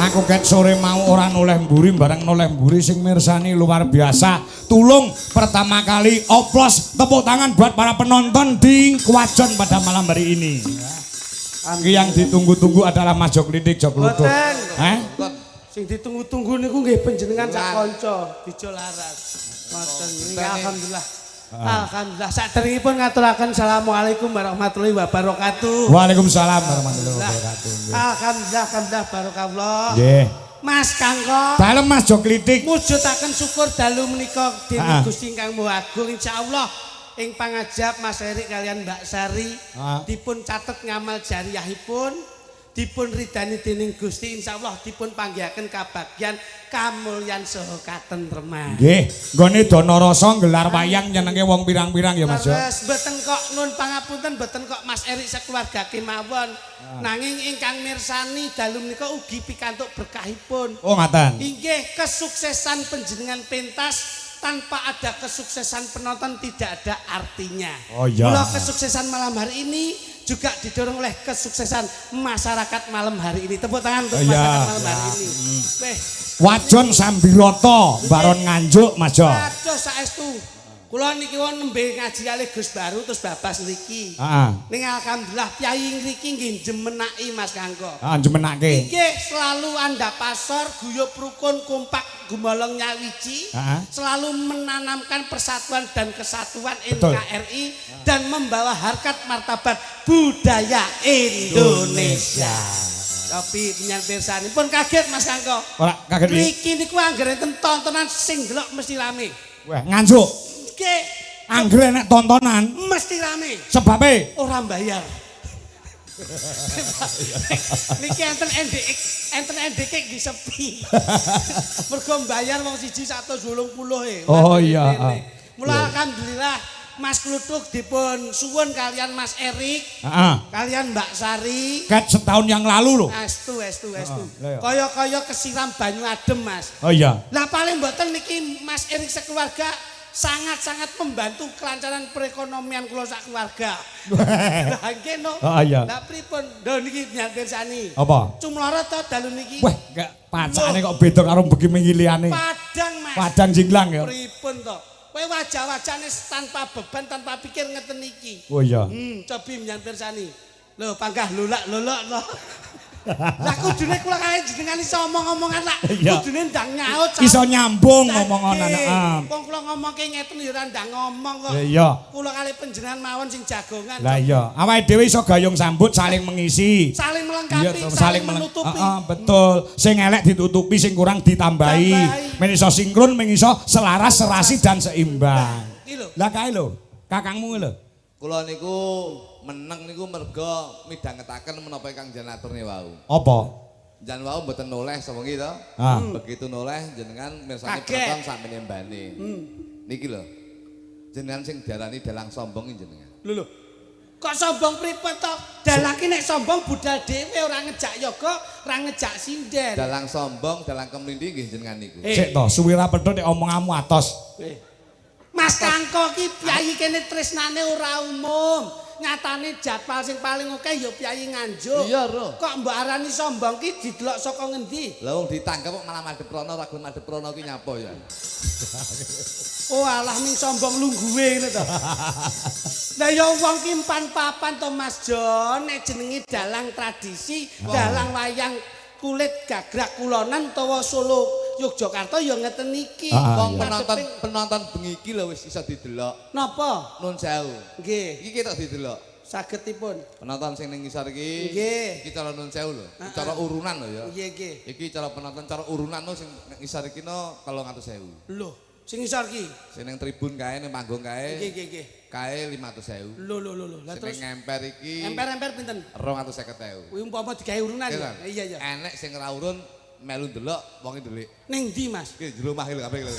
Aku ket sore mau ora noleh mburi bareng noleh mburi sing mirsani luar biasa. Tulung pertama kali oplos tepuk tangan buat para penonton di Kwajon pada malam hari ini. Yang ditunggu-tunggu adalah Mas Jok Lidik Jok Lutut. Sing ditunggu-tunggu niku nggih panjenengan sak kanca Dijo Laras. Ngoten niki alhamdulillah. Alhamdulillah saderengipun ngaturaken assalamualaikum warahmatullahi wabarakatuh. Waalaikumsalam warahmatullahi wabarakatuh. Alhamdulillah barokallah. Nggih. Mas Kangko. Dalem Mas Jok Lidik. Mujudaken syukur dalu menika dening Gusti Kang Maha Agung insyaallah ing pangajab Mas Erik kalian Mbak Sari dipun catet ngamal jariyahipun dipun ridani dening Gusti insyaallah dipun panggihaken kabagyan kamulyan saha katentreman. Nggih, nggone Danarasa gelar wayang nyenenge wong pirang-pirang ya Mas. Terus mboten kok nun pangapunten mboten kok Mas Erik sekeluarga kemawon. Nanging ingkang mirsani dalu menika ugi pikantuk berkahipun. Oh ngaten. Inggih kesuksesan panjenengan pentas tanpa ada kesuksesan penonton tidak ada artinya. Oh iya. Mula kesuksesan malam hari ini juga didorong oleh kesuksesan masyarakat malam hari ini. Tepuk tangan untuk masyarakat malam hari ini. Wajon Sambiroto, Baron Nganjuk, Mas Jo. Waduh saestu. Kula niki wong nembe ngaji kalih Gus Baru terus babas niki. Ning alhamdulillah piyai ngriki nggih jemenaki Mas Kangko. Jemenake. Nggih selalu andhapasor, guyub rukun, kompak, gumolong nyawiji. Selalu menanamkan persatuan dan kesatuan NKRI dan membawa harkat martabat budaya Indonesia. Tapi penyanyi pirsani pun kaget Mas Kangko. Ora kaget iki. Niki niku anggere tontonan sing delok mesti rame. Wah, Nganjuk. Anggere nek tontonan mesti rame. Sebabe ora bayar. Niki enten NDK nggih sepi. Mergo bayar wong siji 180 e. Oh iya. Mula alhamdulillah Mas Kluthuk dipun suwun kalian Mas Erik. Kalian Mbak Sari. Ket setahun yang lalu lho. Estu. Kaya-kaya kesiram banyu adem Mas. Oh iya. Lah paling mboten niki Mas Erik sekeluarga sangat-sangat membantu kelancaran perekonomian kula sak keluarga. Lah nggih no. Oh iya. Lah pripun? Lho niki nyantirsani. Apa? Cumloro to dalu niki. Wah, pacane kok beda karo begi mengiliane. Padang Mas. Padang jinglang ya. Pripun to? Kowe wajah-wajane tanpa beban, tanpa pikir ngeten iki. Oh iya. Cobi nyantirsani. Lho panggah lulak lho. Lah kudune kula kae jenengan iso omong-omongan lak kudune ndang nyaut iso nyambung ngomongan anak. Wong kula ngomongke ngeten ya ora ndang ngomong kok. Iya. Kula kali panjenengan mawon sing jagongan. Lah iya, awake dhewe iso gayung sambut saling mengisi. Saling melengkapi, saling menutupi. Betul. Sing elek ditutupi, sing kurang ditambahi. Men iso sinkron, men iso selaras, serasi dan seimbang. Lah kae lho, kakangmu lho. Kula niku meneng niku merga midhangetaken menapa ingkang jenengan aturne wau. Apa? Jan wau mboten noleh sapa iki to? Begitu noleh jenengan mirsani penonton sak menembane. Niki lho. Jenengan sing diarani dalang sombong jenengan. Lho. Kok sombong pripun to? Dalang ki nek sombong budal dhewe ora ngejak yoga, ora ngejak sinden. Dalang sombong, dalang kemlindi nggih jenengan niku. Sik to, suwira pedhot nek omonganmu atos. Mas Kangko ki piyai kene tresnane ora umum. Nyatane jadwal sing paling oke ya piyai Nganjuk. Iya, Ro. Kok mbok arani sombong ki didelok saka ngendi? Lah wong ditangkep kok malah madhep rono, ra gelem madhep rono ki nyapa ya. Oh alah ning sombong lungguhe ngene to. Lah ya wong ki empan papan to Mas Jon, nek jenenge dalang tradisi, dalang wayang kulit gagrak kulonan utawa Solo Yogyakarta ya ngeten iki. Wong penonton bengi iki lho wis iso didelok. Napa? Nun sewu. Nggih. Iki ketok didelok. Sagetipun. Penonton sing ning ngisor iki. Nggih. Iki cara nun sewu lho. Cara urunan lho ya. Nggih, nggih. Iki cara penonton cara urunan no sing ngisor iki no 300.000. Lho, sing ngisor ki. Sing ning tribun kae ning panggung kae. Nggih. Kae 500.000. Lho. Lah terus sing ngemper iki. Emper pinten? 250.000. Kuwi umpama digawe urunan ya. Iya. Enek sing ora urun melu ndelok wong ndelik. Ning ndi, Mas? Iki jero omah lho kabeh lho.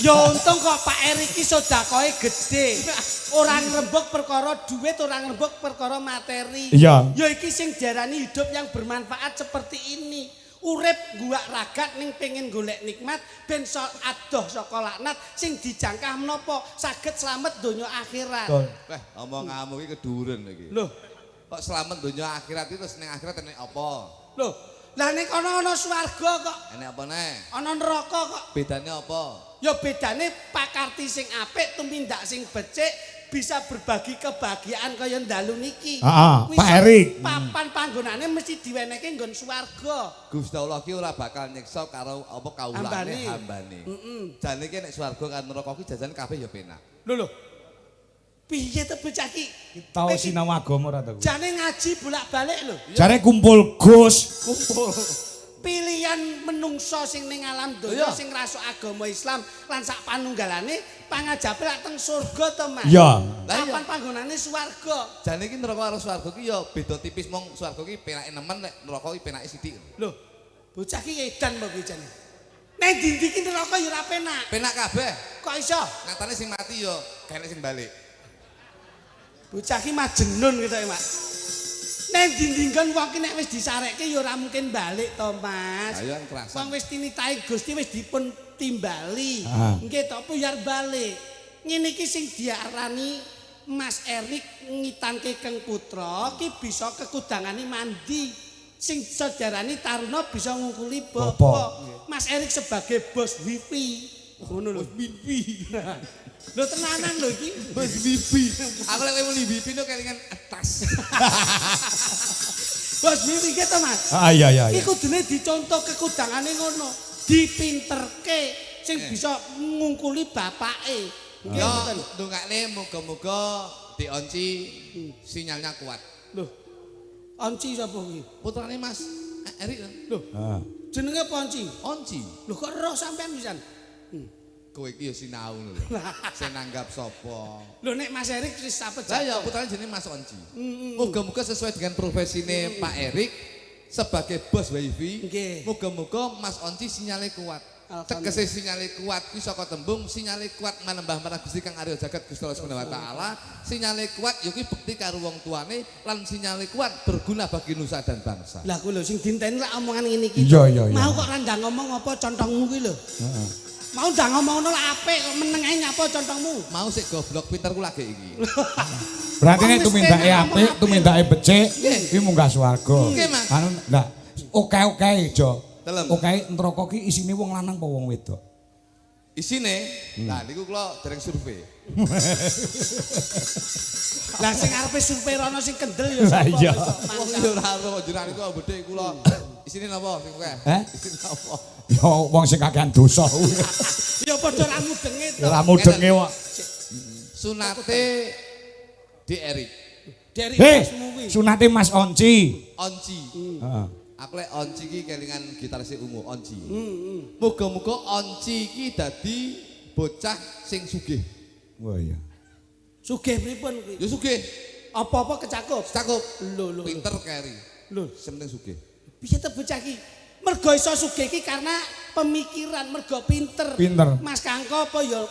Ya untung kok Pak Erik iki sedakoe gede. Ora ngrembug perkara duit, ora ngrembug perkara materi. Iya. Ya iki sing diarani hidup yang bermanfaat seperti ini. Urip guwak ragat ning pengen golek nikmat ben adoh saka laknat sing dijangkah menapa saged slamet donya akhirat. Omonganmu iki keduren iki. Lho, Kok selamat dunia akhirat itu terus ning akhirat enek apa? Loh, lah ning kono ana swarga kok. Enek apa neh? Ana neraka kok. Bedane apa? Ya bedane pakarti sing apik tumindak sing becik bisa berbagi kebahagiaan kaya ndalu niki. Heeh, Pak Erik. Papan panggonane mesti diwenehke nggon swarga. Gusti Allah ki ora bakal nyiksa karo apa kawulane hambane. Jane ki nek swarga kan neraka ki jajane kabeh ya penak. Lho. Piye to bocah ki? Tau sinau agama ora to? Jane ngaji bolak-balik lho. Jare kumpul Gus. Kumpul. Pilihan menungso sing ning alam donya sing rasuk agama Islam lan sak panunggalane pangajabe lak teng surga to, Mas. Iya. Papan panggonane swarga. Jane iki neraka karo swarga ki ya beda tipis mong swarga ki penake nemen nek neraka ki penake sithik. Lho, bocah ki edan mbok iki jane. Nek ndi ki neraka ya ora penak. Penak kabeh. Kok iso? Nyatane sing mati ya kene sing balik. Bocah ki majenun gitu ya, Mas. Nek dindingkan wong ki nek wis disarekke ya ora mungkin balik to, Mas. Ayo kerasan. Wong wis tinitahi Gusti wis dipun timbali. Nggih to puyar balik. Ngene iki sing diarani Mas Erik ngitanke Keng Putra ki bisa kekudangane mandi. Sing sajarani Taruna bisa ngungkuli Bapak. Mas Erik sebagai bos wifi. Ngono lho. Wifi. Lho tenanan lho iki. Bos wifi. Aku lek muni wifi no kelingan atas. Bos wifi ki to, Mas. Iya. Iki kudune dicontoh kekudangane ngono. Dipinterke sing bisa ngungkuli bapake. Nggih, ndongakne muga-muga dionci sinyalnya kuat. Lho. Onci sapa kuwi? Putrane Mas Erik. Lho. Jenenge apa Onci? Onci. Lho kok roh sampean pisan? Kowe iki ya sinau lho. Sing nanggap sapa? Lho nek Mas Erik wis apa Lah ya putrane jenenge Mas Onci. Muga-muga sesuai dengan profesine Pak Erik sebagai bos wifi. Muga-muga Mas Onci sinyale kuat. Tegese sinyale kuat kuwi saka tembung sinyale kuat manembah marang Gusti Kang Arya Jagat Gusti Allah Subhanahu wa taala. Sinyale kuat ya kuwi bekti karo wong tuane lan sinyale kuat berguna bagi nusa dan bangsa. Lah kuwi lho sing dinteni lak omongan ngene iki. Iya. Mau kok ora ndang ngomong apa contongmu kuwi lho. Heeh. Mau ndang ngomong ngono lak apik kok meneng ae nyapa contongmu. Mau sik goblok pinterku lagi iki. Berarti nek tumindake apik, tumindake becik, kuwi munggah swarga. Nggih, Mas. Anu ndak oke Jo. Telem. Oke, neraka ki isine wong lanang apa wong wedok? Isine, nah niku kula dereng survei. Lah sing arepe survei rono sing kendel ya Lah sapa? iya. Wong iki ora ora jenengan iku bedhe kula. Isine napa sing kowe? Isine napa? Ya wong sing kakean dosa kuwi. Ya padha ra mudenge to. Ora mudenge kok. Sunate di Erik. Dari Hei, Masmu kuwi. sunate Mas Onci. Onci. Heeh. Aku lek Onci iki kelingan gitaris ungu Onci. Muga-muga Onci iki dadi bocah sing sugih. Oh iya. Sugih pripun kuwi? Ya sugih, Apa-apa kecakup. cakup, Lho. pinter keri. Lho, Sing penting sugih. piye to bocah iki? Mergo iso sugih iki karena pemikiran, mergo pinter. Pinter. Mas Kangko apa ya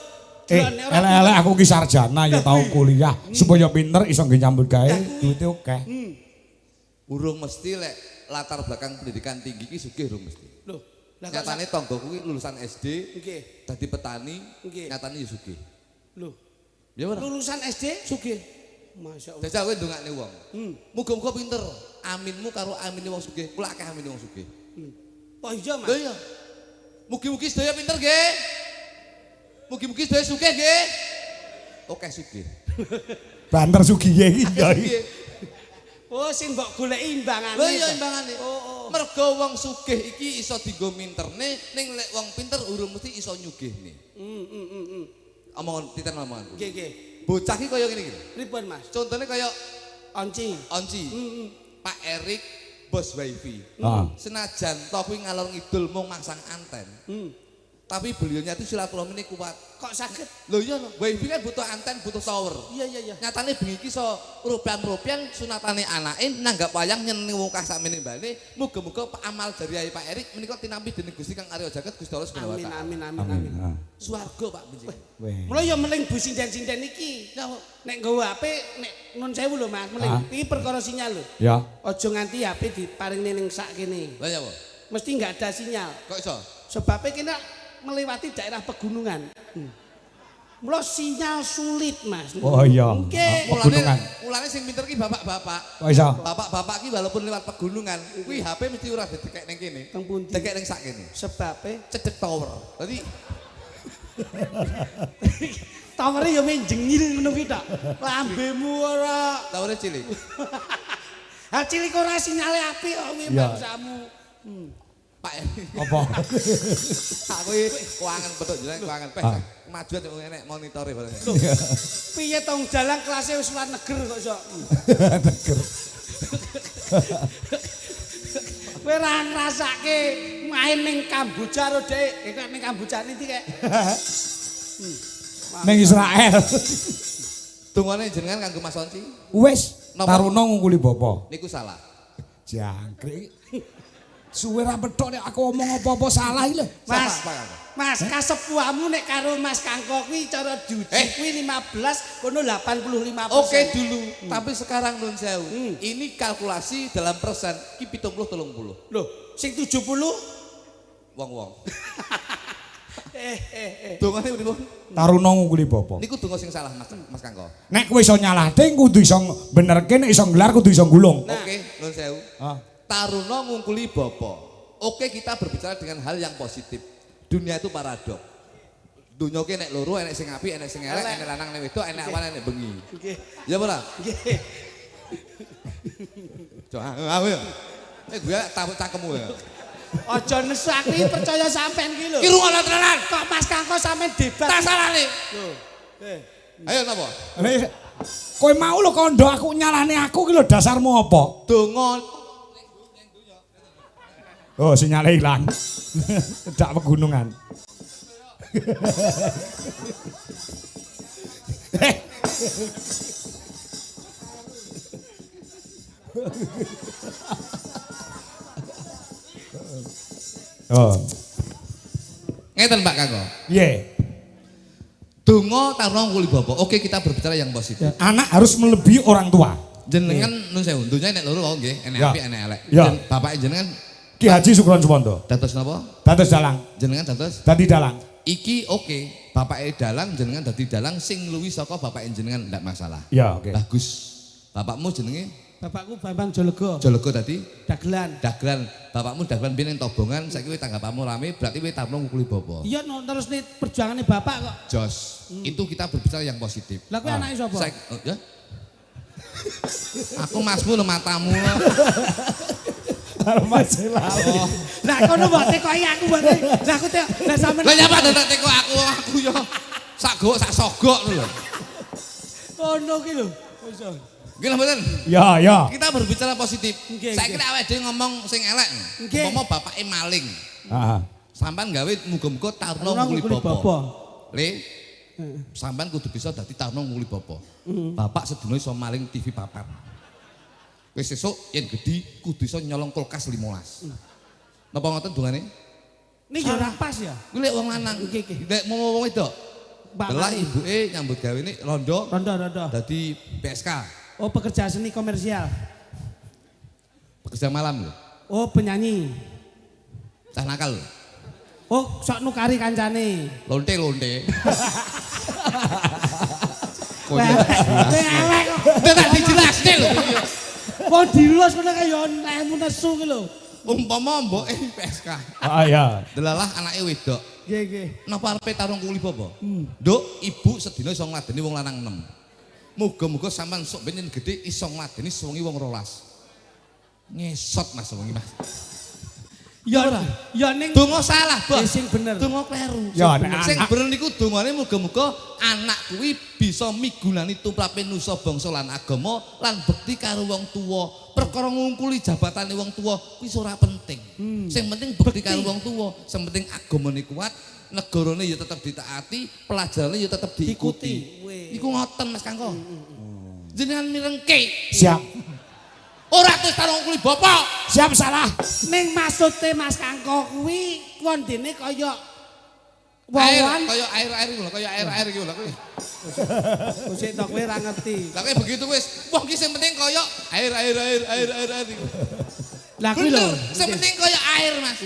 Elek-elek aku ki sarjana ya tau kuliah supaya pinter iso nggih nyambut gawe duwite akeh. Urung mesti lek latar belakang pendidikan tinggi iki sugih urung mesti. Lho, lah kok Nyatane tangga kuwi lulusan SD, nggih. dadi petani, Nggih. nyatane ya sugih. Lho, Ya ora? lulusan SD Sugih. Masyaallah. Jajal kowe ndongakne wong. Muga-muga pinter. Aminmu karo amine wong sugih, kula akeh amine wong sugih. Oh iya, Mas. Lho iya. Mugi-mugi sedaya pinter nggih. Mugi-mugi sedaya sugih nggih. Oke sugih. Banter sugiye iki ya. Nggih. Oh, sing mbok goleki imbangane. Lho iya imbangane. Oh. Mergo wong sugih iki iso dienggo minterne, ning lek wong pinter urung mesti iso nyugihne. Omongan titen omongan. Nggih. Bocah iki kaya ngene iki. Pripun, Mas? Contone kaya Onci. Onci. Pak Erik bos wifi. Senajan to kuwi ngalor ngidul mung mangsang anten. Tapi beliaunya itu silaturahmi ini kuat. Kok sakit? Loh iya, wifi kan butuh anten, butuh tower. Iya. Nyatane bengi iki iso rupian-rupian sunatane anake nanggap wayang nyenengi mungkah sakmene mbane. Muga-muga amal dari Pak Erik menika tinampi dening Gusti Kang Arya Jagat Gusti Allah Subhanahu wa taala. Amin. Swarga Pak benjing. Mula ya meling bu sinden-sinden iki. Nek nggawa HP nek nun sewu lho Mas, meling. Iki perkara sinyal lho. Ya. Aja nganti HP diparingne ning sak kene. Lah ya apa? Mesti enggak ada sinyal. Kok iso? Sebabnya kita melewati daerah pegunungan. Mula sinyal sulit, Mas. Oh iya. Nggih. Mulane sing pinter ki bapak-bapak. Kok iso? Bapak-bapak ki walaupun lewat pegunungan, kuwi HP mesti ora didekek ning kene. Teng pundi? Dekek ning sak kene. Sebabe Cedek tower. Dadi tawere ya menjengil ngono ki tok. Lambemu ora. towere cilik. Ha cilik ora sinyale apik kok kuwi bangsamu. Pak. Apa? Aku kuangan betul jeneng kuangan peh. Kemajuan enek monitore bareng. Piye tong jalan kelasnya wis luar neger kok iso. Neger. Kowe ora ngrasake main ning Kamboja ro Dik. Kok ning Kamboja iki kek. Ning Israel. Dungane jenengan kanggo Mas Onci. Wis, Taruna ngungkuli bapa. Niku salah. Jangkrik. Suwe ra petok nek aku omong apa-apa salah iki lho. Mas, kasepuhmu nek karo Mas Kangko kuwi cara juji kuwi 15 kono 85%. Oke dulu, tapi sekarang nun sewu. Ini kalkulasi dalam persen ki 70-30. Loh, sing 70 Wong-wong. Dongane pripun? Taruna ngungkuli bapa. Niku donga sing salah Mas Kangko. Nek kowe iso nyalahke kudu iso benerke, nek iso nggelar kudu iso gulung. Oke, nun sewu. Taruna ngungkuli bapa. Oke, kita berbicara dengan hal yang positif. Dunia itu paradok. Dunia ki enek loro, enek sing apik, enek sing elek, enek lanang, enek wedok, enek awan, enek bengi. Nggih. Ya ora? Nggih. Aku ya. Gue takut cangkemmu ya. Aja nesu aku iki percaya sampean ki lho. Ki rungono tenan. Kok Mas Kangko sampean debat. Tak salahne. Lho. Ayo napa? Nek kowe mau lho kandha aku nyalahne aku ki lho dasarmu apa? Donga Oh, sinyalnya hilang. Tidak pegunungan. Oh. ngeten Pak Kangko. Iya. Donga taruna ngungkuli bapa. Oke, kita berbicara yang positif. Anak harus melebihi orang tua. Jenengan nun sewu, dunya enek loro wae nggih, enek Ya. apik, enek elek. Ya. Bapake jenengan Ki Haji Sukron Sumonto. dados napa? Dados dalang. Jenengan dados Dadi dalang. iki oke, bapake dalang jenengan dadi dalang sing luwih saka bapake jenengan ndak masalah. Ya, oke. Bagus. Bapakmu jenenge Bapakku Bambang Jolego. Jolego tadi Dagelan. dagelan. Bapakmu dagelan biyen ning Tobongan, saiki kowe tanggapanmu rame, berarti kowe taruna ngukuli bapa. Iya terus nih perjuangannya bapak kok. Jos. Itu kita berbicara yang positif. Lah kuwi anake sapa? Ya. Aku masmu lho matamu lho. Karo masih lalu. Lah kono mbok tekoki aku mbok. Lah aku tek lah sampean. Lah nyapa dadak teko aku yo sak gok sak sogok lho. Kono ki lho. Iso. Nggih lho mboten. Ya, ya. Kita berbicara positif. Nggih, Saiki nek awake dhewe ngomong sing elek. Nggih. Umpama bapake maling. Heeh. Sampean gawe muga-muga taruna Taruna nguli nguli bapa. bapa. Le. Sampean kudu bisa dadi taruna nguli bapa. Bapak sedina iso maling TV papat. Wis sesuk yen gedhi kudu iso nyolong kulkas 15. Napa ngoten dongane? Ini ya ora pas ya. Kuwi lek wong lanang. Nggih, nggih. Nek wong wedok. Delah ibuke nyambut gawe ini rondo Rondo. dadi PSK. Oh pekerja seni komersial. Pekerja malam lho. Oh penyanyi. Cah nakal lho. Oh sok nukari kancane. Lonte. Elek kok. Tak dijelasne lho. Kok dilus ngono kaya nemu nesu ki lho. Umpama mboke PSK. Ah ya. Delalah anake wedok. Nggih. Napa arepe tarung kuli bapa? Nduk, ibu sedina iso ngladeni wong lanang 6. Muga-muga sampean sok ben gedhe iso ngladeni sewengi wong 12. Ngesot Mas wengi Mas. Ya ora. Ya ning Donga salah, Bos. sing bener. Donga kleru. Ya, Sing bener niku dongane muga-muga anak kuwi bisa migunani tumrape nusa bangsa lan agama lan bekti karo wong tuwa. Perkara ngungkuli jabatane wong tuwa kuwi ora penting. Sing penting bekti karo wong tuwa, sing penting agamane kuat, negarane ya tetep ditaati, pelajarane ya tetep diikuti. Iku ngoten Mas Kangko. Jenengan mirengke. Siap. Ora terus karo ngungkuli bapak. Siap salah. Ning maksude Mas Kangko kuwi wondene kaya Air, wawan. kaya air iku lho, kaya air iku lho kuwi. Wis tok kowe ora ngerti. Lah kayak begitu wis, wong ki sing penting kaya air. Iku. Lah kuwi lho. Bener, sing penting kaya air Mas.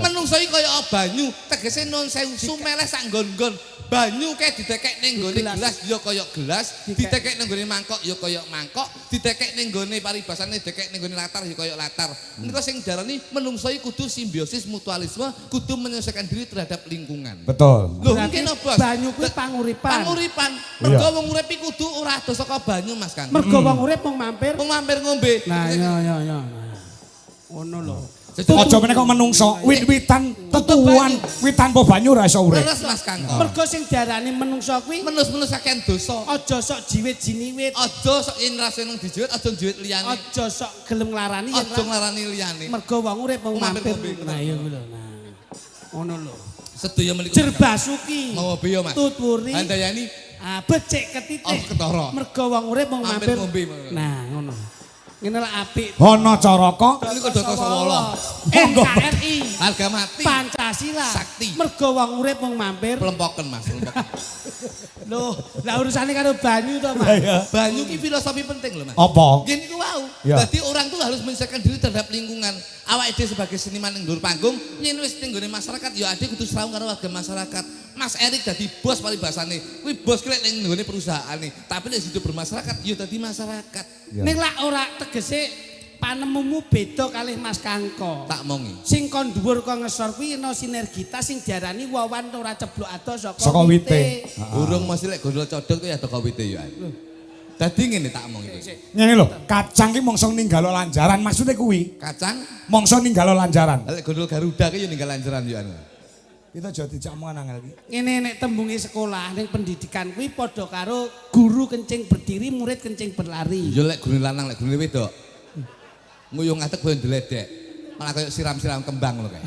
Menungso iki kaya banyu, tegese nun sewu sumeleh sak nggon-nggon. banyu kayak ditekek ning nggone gelas ya kaya gelas, ditekek ning nggone mangkok ya kaya mangkok, ditekek ning nggone paribasane ditekek ning nggone latar ya kaya latar. Menika sing diarani menungso iki kudu simbiosis mutualisme, kudu menyelesaikan diri terhadap lingkungan. Betul. Lho mungkin Bos. Banyu kuwi panguripan. Panguripan. Mergo wong urip iki kudu ora ado saka banyu Mas Kang. Mergo wong urip mung mampir. Mung mampir ngombe. Nah ya. Ngono lho. Aja meneh kok menungso, wit-witan tetuan, wit tanpa banyu ora iso urip. Terus Mas Kang. Mergo sing diarani menungso kuwi Menus-menus akehan dosa. aja sok jiwit jiniwit. Aja sok yen rasane dijiwit, aja jiwit liyane. Aja sok gelem nglarani yen Aja nglarani liyane. mergo wong urip mung mampir. ngombe. Nah iya kuwi lho. Nah. Ngono lho. Sedaya meliku. Jerbasuki. Mau piye Mas? Tuturi. Handayani Becik ketitik. Oh, ketara. Mergo wong urip mung Mampir mampir. ngombe. Nah, ngono. Ngene lak apik. Ana caraka Ini kok Doko Sawala. NKRI. Harga mati. Pancasila. Sakti. Mergo wong urip mung mampir. Pelempoken Mas, pelempoken. Loh, lah urusane karo banyu to, Mas. Banyu ki filosofi penting loh Mas. apa? Gini ku wow. Ya. Jadi orang tuh harus menyelesaikan diri terhadap lingkungan. Awak ide sebagai seniman yang dhuwur panggung, yen wis ning nggone masyarakat ya ade kudu srawung karo warga masyarakat. Mas Erik dadi bos paribasane. Kuwi bos ki lek ning nggone perusahaane, tapi lek hidup bermasyarakat ya dadi masyarakat. Ya. Ning lak ora tegese panemumu beda kalih Mas Kangko. Tak mongi. Sing kon dhuwur kon ngesor kuwi ana sinergitas sing diarani wawan ora ceblok ado Saka wite. Urung mesti lek gondol codot kuwi ada kawite ya. Dadi ngene tak mongi. Ngene lho, kacang ki mongso ninggalo lanjaran, maksude kuwi. Kacang Mongso ninggalo lanjaran. lek gondol Garuda ki ya ninggal lanjaran yo anu. Kita aja dijak omongan angel iki. Ngene nek tembunge sekolah ning pendidikan kuwi padha karo guru kencing berdiri, murid kencing berlari. Ya lek gune lanang lek gune wedok. Nguyuh ngatek boyo ndeledek. Malah kayak siram-siram kembang lho kae.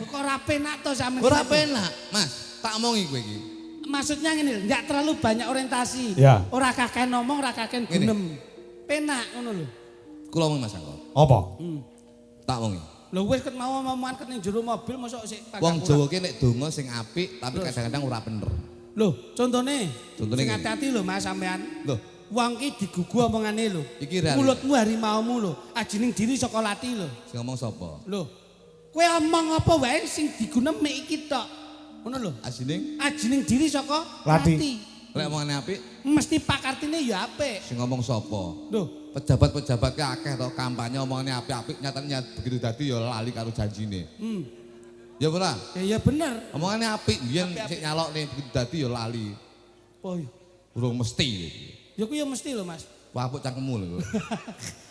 Kok ora penak to sampeyan? Ora penak, Mas. Tak omongi kowe iki. Maksudnya ngene, enggak terlalu banyak orientasi. Ya. Ora kakek ngomong, ora kakek gunem. Penak ngono lho. Kula omong Mas Angko. Apa? Tak omongi. Lho wis ket mau omongan ket ning jero mobil mosok sik Wong Jawa ki nek donga sing apik tapi kadang-kadang ora bener. Lho, contone. Contone Sing ngene. hati-hati lho Mas sampean. Loh, Wong ki digugu omongane lho. Iki real. Mulutmu harimaumu lho. Ajining diri saka lati lho. sing ngomong sapa? Lho. Kowe omong apa wae sing digunem mek iki tok. Ngono lho. Asining Ajining diri saka Lati. lati. lek omongane apik Mesti pakartine ya apik. sing ngomong sapa? Lho, Pejabat-pejabat ki akeh to kampanye omongane apik-apik nyatane begitu dadi ya lali karo janjine. Ya ora? ya bener. Omongane apik biyen sik nyalokne begitu dadi ya lali. Oh iya. Urung mesti. Ya ku ya mesti lho Mas. Wapuk cangkemmu lho.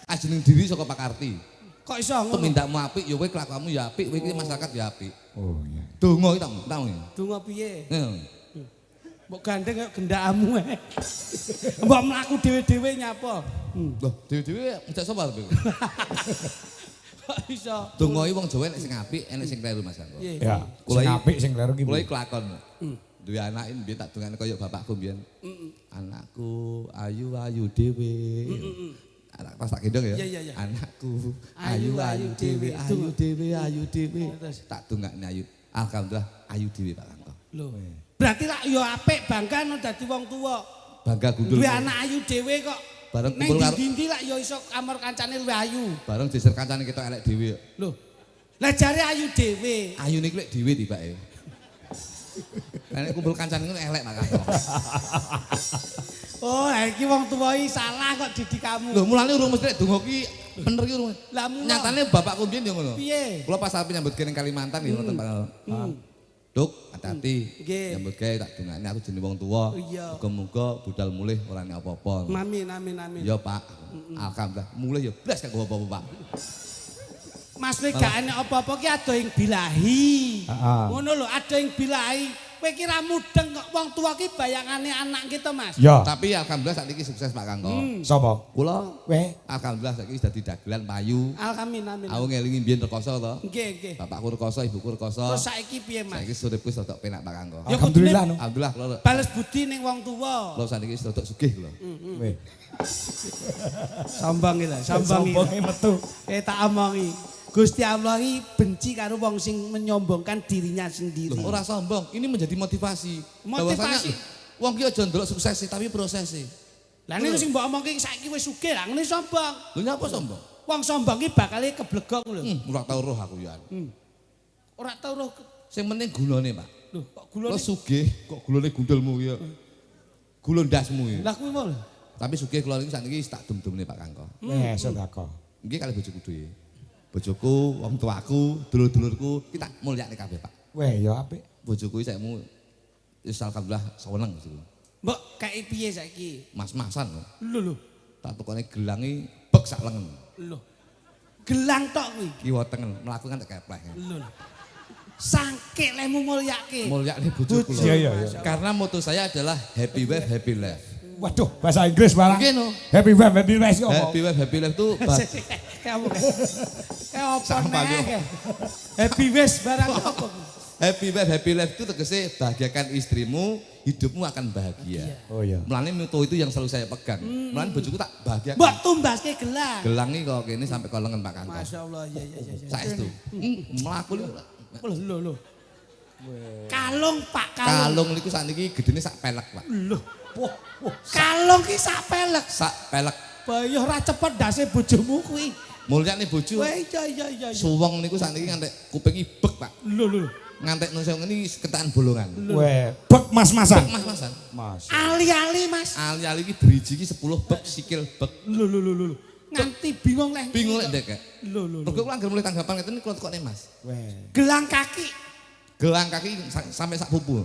Ajining diri saka pakarti. Kok iso ngono? Tumindakmu apik ya kowe kelakuanmu ya apik, kowe iki masyarakat ya apik. Oh iya. Donga iki tak ngono. Donga piye? Heeh. Mbok gandeng kaya gendakmu ae. Mbok mlaku dhewe-dhewe nyapa? Loh, dhewe-dhewe ngejak sapa kowe? Kok iso? Donga iki wong Jawa nek sing apik, enek sing kleru Mas Angko. Iya. Ya, Kula sing iki- apik sing kleru ki. Kula iki kelakon. Duwe anak iki mbiyen tak dongane kaya bapakku mbiyen. Anakku ayu-ayu dhewe. Anak pas tak gendong ya. Iya, iya. Anakku Ayu-ayu ayu-ayu dhewe, dhewe. ayu dhewe, ayu dhewe. Terus? Tak dongakne ayu. Alhamdulillah ayu dhewe Pak Angko. Lho. Berarti lak yo apik bangga no dadi wong tuwa. Bangga gundul. Duwe anak ayu dhewe kok. Bareng Ning kumpul karo ndi-ndi lak yo iso kamar kancane luwih ayu. bareng geser kancane kita elek dhewe. Lho. Lah jare ayu dhewe. Ayu niki lek dhewe tibake. Nek kumpul kancane ngono elek Pak Angko. Oh, ha iki wong tuwa iki salah kok didik kamu. Lho mulane urung mesti nek donga ki bener ki urung. Lah mula. Nyatane bapakku mbiyen yo ngono. Piye? Kula pas api nyambut gawe ning Kalimantan ya ngoten Pak. Duk, hati-hati. Nggih. Nyambut gawe tak dongakne aku jenenge wong tuwa. Iya. Muga-muga budal mulih ora nek apa-apa. Amin amin amin. Ya Pak. Alhamdulillah mulih ya blas gak apa-apa Pak. Mas kowe gak enek apa-apa ki ada yang bilahi. Heeh. Ngono lho, ada yang bilahi. Kowe ki ra mudeng kok wong tuwa ki bayangane anak kita, Mas. Ya, Tapi alhamdulillah saiki sukses Pak Kangko. sapa? Kula Kowe alhamdulillah saiki wis dadi dagelan payu. Alhamdulillah amin. Aku ngelingi mbiyen rekoso to. Nggih nggih. Bapakku rekoso, ibuku rekoso. Terus saiki piye, Mas? Saiki uripku wis rada penak Pak Kangko. Ya alhamdulillah no. Alhamdulillah kula Bales budi ning wong tuwa. kula saniki wis rada sugih kula. Kowe. Sambang iki lah, sambang iki. Sombonge metu. Tak omongi. Gusti Allah iki benci karo wong sing menyombongkan dirinya sendiri. Loh, ora sombong, ini menjadi motivasi. Motivasi. Bahwasanya, wong ki aja ndelok sukses tapi prosesi. Lah nek sing mbok omongke saiki wis sugih lah ngene sombong. Lho nyapa sombong? Wong sombong iki bakal keblegok lho. Ora tau roh aku ya. Ora tau roh Sing penting gunane, Pak. Lho, kok Lo gulone? sugih kok gulone gundulmu ya. Gulun ndasmu ya. Lah kuwi mau. Tapi sugih kula niku sakniki tak dum-dumne Pak Kangko. Sedekah. Nggih kali bojoku dhewe. Bojoku, wong tuaku, dulur-dulurku kita mulyakne kabeh, Pak. Weh ya apik. Bojoku iki saikmu wis alhamdulillah seneng sih. Mbok kae piye saiki? Mas-masan lho. Lho. Tak tukone gelangi bek sak lengen. Lho. Gelang tok kuwi. Kiwa tengen mlaku kan tak keplek. Lho. Sangke lemu mulyake. Mulyakne bojoku lho. Iya. Karena moto saya adalah happy wife happy life. Waduh, bahasa Inggris barang. Nggih no. Happy wife, happy life kok. Happy wife happy life tuh Kamu. Kayak Sama apa yo. nih? Happy wes barang apa? happy wife happy life itu tegese bahagiakan istrimu, hidupmu akan bahagia. Oh iya. Mulane moto itu yang selalu saya pegang. Mulane bojoku tak bahagiakan. Mbok tumbaske gelang. Gelangi kok kene sampai kok lengan Pak Kanto. Masyaallah, iya. Saestu. Mlaku Lho. Kalung Pak kalung. kalung niku sakniki gedene sak pelek, Pak. Lho. Kalung ki sak pelek. Sak pelek. Bayah ora cepet dase bojomu kuwi. Mulyane bojo. Wah iya. Suwong niku sakniki ngantek kuping ibek, Pak. Lho. Ngantek nang ngene ketahan bolongan. Weh, bek mas-masan. Mas-masan. Mas. Ali-ali Mas. Ali-ali iki driji iki 10 bek sikil bek. Lho. Nganti bingung leh. Bingung lek ndek. Lho. Mergo kula anggere mulai tanggapan ngeten kula tekone Mas. Weh. Gelang kaki. Gelang kaki sampai sak pupu.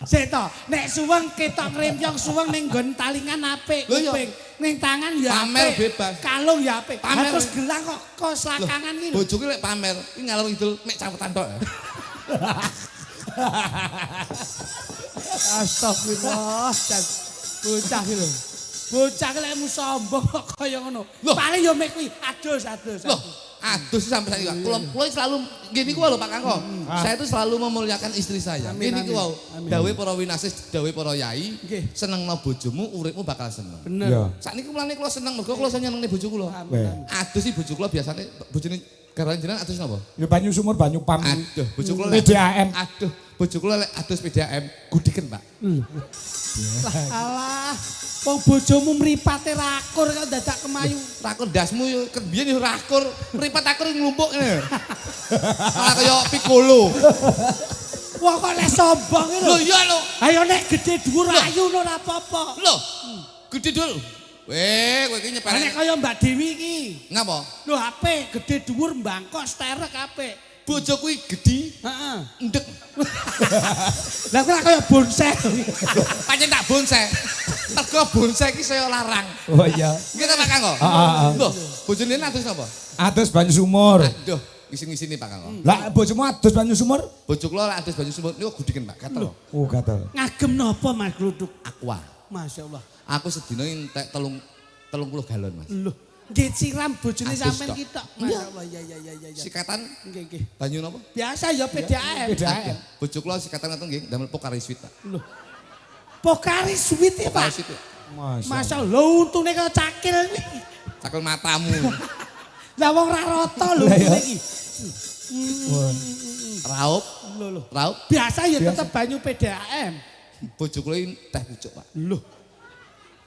Seto, nek suweng ketok ngremyong suweng ning nggon talingan apik Lho, iya. kuping. Ning tangan ya Pamer apik. bebas. Kalung ya apik. Pamer. Terus gelang kok selakangan iki lho. Bojoku lek pamer, iki ngalor ngidul mek cawetan tok. Astagfirullah. Bocah iki lho. Bocah ki lekmu sombong kok kaya ngono. Loh. Paling ya mek kuwi adus. Loh, adus sampai saiki. Kula selalu gini ku lho Pak Kangko. Saya itu selalu memuliakan istri saya. Amin, Gini ku amin. wau. Amin. Dawe para winasis, dawe para yai, Nggih. senengno bojomu, uripmu bakal seneng. Bener. Iya. Sakniki mulane kula seneng mergo kula senengne bojo kula. Weh. Adus iki bojo kula biasane bojone garwane jenengan adus napa? Ya banyu sumur, banyu pam. Aduh, bojo kula lek PDAM. Aduh, bojo kula lek adus PDAM gudiken, Pak. Alah, wong bojomu mripate rakur kok dadak kemayu. Rakur dasmu yo biyen yo rakur, mripat akur nglumpuk ngene. Malah kaya piccolo. Wah kok lek sombong iki lho. Lho iya lho. Ayo nek gede dhuwur ayu ora apa-apa. Lho. Gede dul. Weh, kowe iki Nek nyepelek. kaya Mbak Dewi iki. Ngapa? Lho HP gede dhuwur mbangkok sterek apik. Bojo kuwi gedhi, Heeh. ndek. Lah kok kaya bonsai. Pancen tak bonsai. Mergo bonsai iki saya larang. Oh iya. Nggih ta Pak Kangko? Lho, bojone adus napa? Adus banyu sumur. Aduh, ngisi-ngisini Pak Kangko. Lah bojomu adus banyu sumur? Bojo kula lek adus banyu sumur niku gudiken Pak, gatel. Oh, gatel. Ngagem napa Mas Gluduk? Aqua. Masyaallah. Aku sedina entek 30 galon, Mas. Lho, nggih siram bojone Adus sampean tok. ki tok. Masyaallah. Iya. Sikatan Nggih. banyu napa? Biasa ya PDAM. PDAM. Bojo kula sikatan ngoten nggih, damel Pokari Sweet, Pak. Lho. Pokari sweet ya, Pokari Pak. Sweet. Mas. Masyaallah, lho untune kaya cakil iki. Cakul matamu. Lah wong ra rata lho Lah, ya. iki. Raup, Lho. raup. Biasa ya tetep banyu PDAM. Bojo kula ini teh pucuk, Pak. Lho.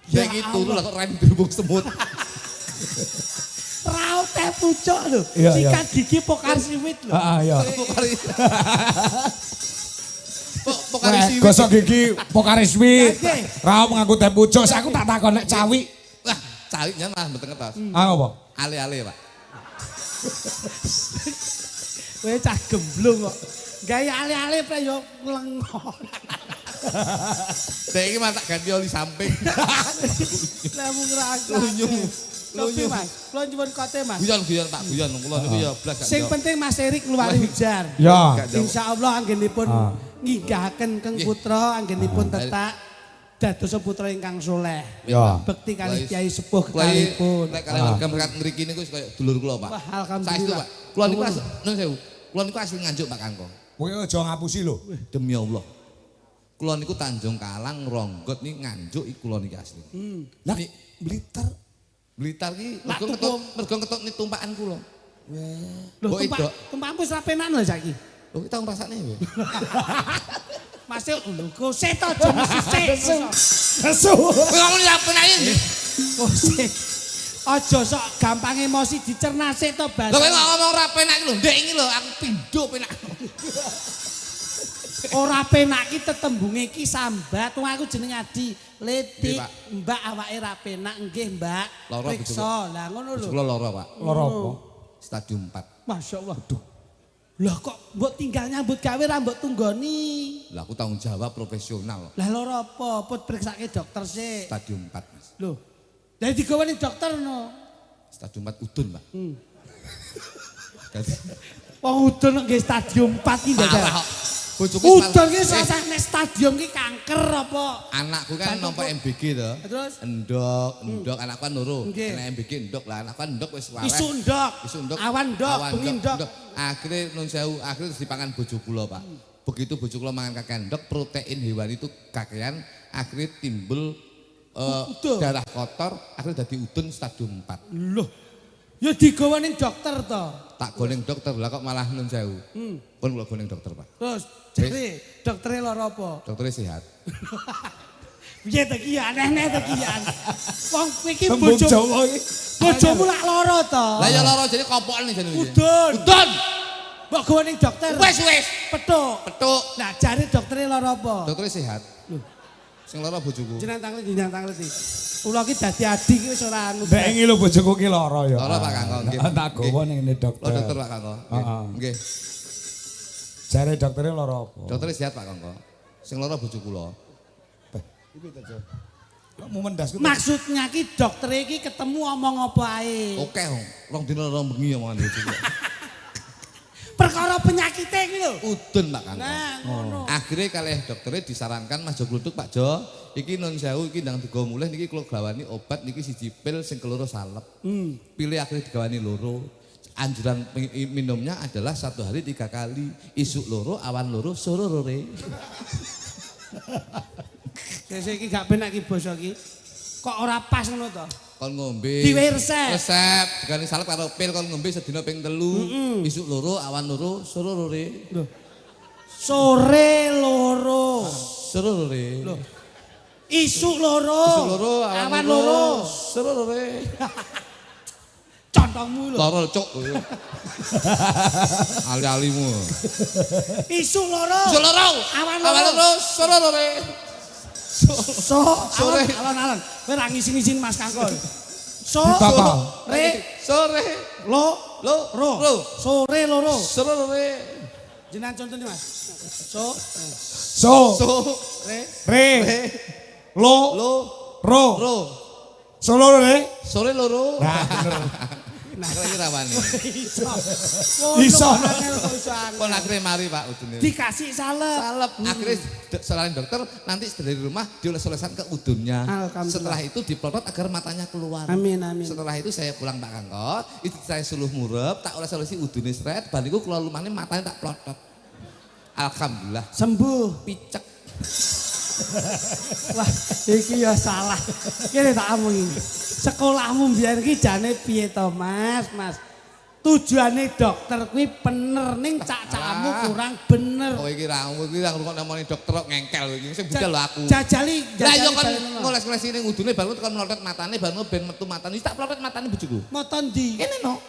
Ya iki turu lah kok rem dirubung semut. Raut teh pucuk lho. Iya, iya. Sikat gigi Pokari sweet lho. Heeh, ya. Pokari. Pokari Weh, Sweet. gosok gigi Pokari Sweet. Nggih. Raup nganggo teh pucuk. Aku tak takon nek cawi. Wah, cawik nyen malah mboten ngetos. Ah apa? Ale-ale, Pak. Kowe cah gemblung kok. Gawe ale-ale pre yo lengo. Dek iki masak ganti oli samping. Lah mung ngrasa. Lunyung. Tapi Mas, kula nyuwun kote Mas. Guyon Pak, guyon. Kula niku ya blas gak Sing jawab. penting Mas Erik luwari ujar. Ya. Gak jawab. Insyaallah anggenipun nginggahaken Kang Putra anggenipun tetak dados putra ingkang soleh. Ya. Bekti kali Wah, Kyai sepuh Kula kekalipun. lek kalian warga mereka ngriki niku kaya dulur kula, Pak. Wah, alhamdulillah. Saestu, Pak. Kula niku nun sewu. Kula niku asli Nganjuk, Pak Kangko. Kowe aja ngapusi lho. Demi Allah. Kula niku Tanjung Kalang, Ronggot niku Nganjuk iku kula niki asli. Lah, Ni- Blitar. Blitar ki Lah, mergo ngetut ni tumpakan kula. Lho Mbok edok. tumpakmu wis rapenan lho saiki. Lho kita ngrasakne ya. Mas lho kose to aja mesti sik. Nesu. Kowe ngomong ya penake ndi? Kose. Aja sok gampang emosi dicerna sik to bahasa. Lho kowe ngomong ra penak iki lho, ndek iki lho aku pindho penak. Ora penak ki tetembunge ki sambat, wong aku jeneng Adi. Letik, Nggih, Pak. Mbak awake ra penak nggih, Mbak. Lara Periksa. Lah ngono lho. Kula lara, Pak. Lara apa? Stadium 4. Masyaallah. Duh. Lah kok mbok tinggal nyambut gawe ra mbok tunggoni? Lah aku tanggung jawab profesional. Lah lara apa? Put periksake dokter sik. Stadium 4, Mas. Lho. Lah digawani dokter no. Stadium 4 udun, Pak. Dadi Wong udun nggih stadium 4 ki parah ndak. kok. Bojoku Udun ki sasane stadium ki kanker apa? Anakku kan nampa MBG to. Terus? Endok anakku kan loro. Nggih. Nek MBG endok lah, anakku kan endok wis waras. Isu ndok. Isu endok. Awan ndok, bengi ndok. Akhirnya nun sewu, akhirnya terus dipangan bojo kula, Pak. Begitu bojo kula mangan kakean endok, protein hewan itu kakean, akhirnya timbul Udun. darah kotor, akhirnya dadi udun stadium 4. Loh. Ya digawani dokter to. Tak goleng dokter, lah kok malah nun sewu. Pun kula goleng dokter, Pak. Terus jadi doktere lara apa? Dokternya sehat. Piye to ki aneh-aneh to ki. Wong kowe iki Tembung bojo. Jawa iki. Bojomu lak lara to. Lah ya lara jadi kompokan nih jadi. Udun. Udun. Mbok gawani dokter. Wes. Petuk. Petuk. Nah, jare doktere lara apa? Dokternya sehat. Sing lara bojoku. Jeneng tangleti, jeneng tangleti. Kula ki dadi adik ki wis ora anu. Nek iki lho bojoku ki lara ya. Lara Pak Kangko nggih. Tak gawa ning ngene dokter. Lo dokter Pak Kangko. Heeh. Nggih. Jare dokternya lara apa? Dokternya sehat Pak Kangko. Sing lara bojo kula. Kok mau mendas ku. Maksudnya ki dokter iki ketemu omong apa ae. Oke, rong dina rong bengi omongan bojo kula. Perkara penyakite iki lho. Udun Pak Kangko. Nah, ngono. Akhirnya kalih dokternya disarankan Mas Jo Gluduk Pak Jo, iki nun sewu iki ndang digawa mulih niki kula gawani obat niki siji pil sing keloro salep. Pilih akhirnya digawani loro. Anjuran minumnya adalah 1 hari 3 kali. Isuk loro, awan loro, sore lore. Sesuk iki gak penak iki basa iki. Kok ora pas ngono to? Kon ngombe. Diwe resep. Resep, digawani salep karo pil kon ngombe sedina ping 3. Isuk loro, awan loro, sore lore. Lho. Sore loro. Sore lore. Lho. Isuk loro. Isuk loro, awan loro, sore lore. Contongmu lho. Loro cuk. Ali-alimu. Isuk loro. Isuk loro, Awan awan loro. loro, sore lore. Sore. Alon-alon. Kowe ra ngisi-ngisin Mas Kangkol. Ditata. Sore. Lo. Ro. Sore loro. Sore lore. Jenengan contohnya Mas. So. Re. Re. Lo. Ro. Ro. Solo re. Sore loro. Nah, bener. Nah, kira rawani. Iso. Kon akhirnya mari Pak udune. Dikasih salep. Salep. Akhirnya selain dokter nanti dari rumah dioles-olesan ke udunnya. Alhamdulillah. Setelah itu diplotot agar matanya keluar. Amin. Setelah itu saya pulang Pak Kangko, istri saya suluh murep, tak oles-olesi udune sret, bariku keluar lumane matanya tak plotot. Alhamdulillah. Sembuh. Picek. Wah, iki ya salah. Kene tak omongi. Sekolahmu biyen iki jane piye to, Mas? Tujuane dokter kuwi bener ning cak-cakmu kurang bener. Oh iki ra ngrungokne omongane dokter kok ngengkel iki sing budal lho aku. Jajali. Lah yo kon ngoles-ngoles ning udune baru tekan melotot matane baru ben metu matane. Wis tak plotot matane bojoku. Moto ndi? Kene no.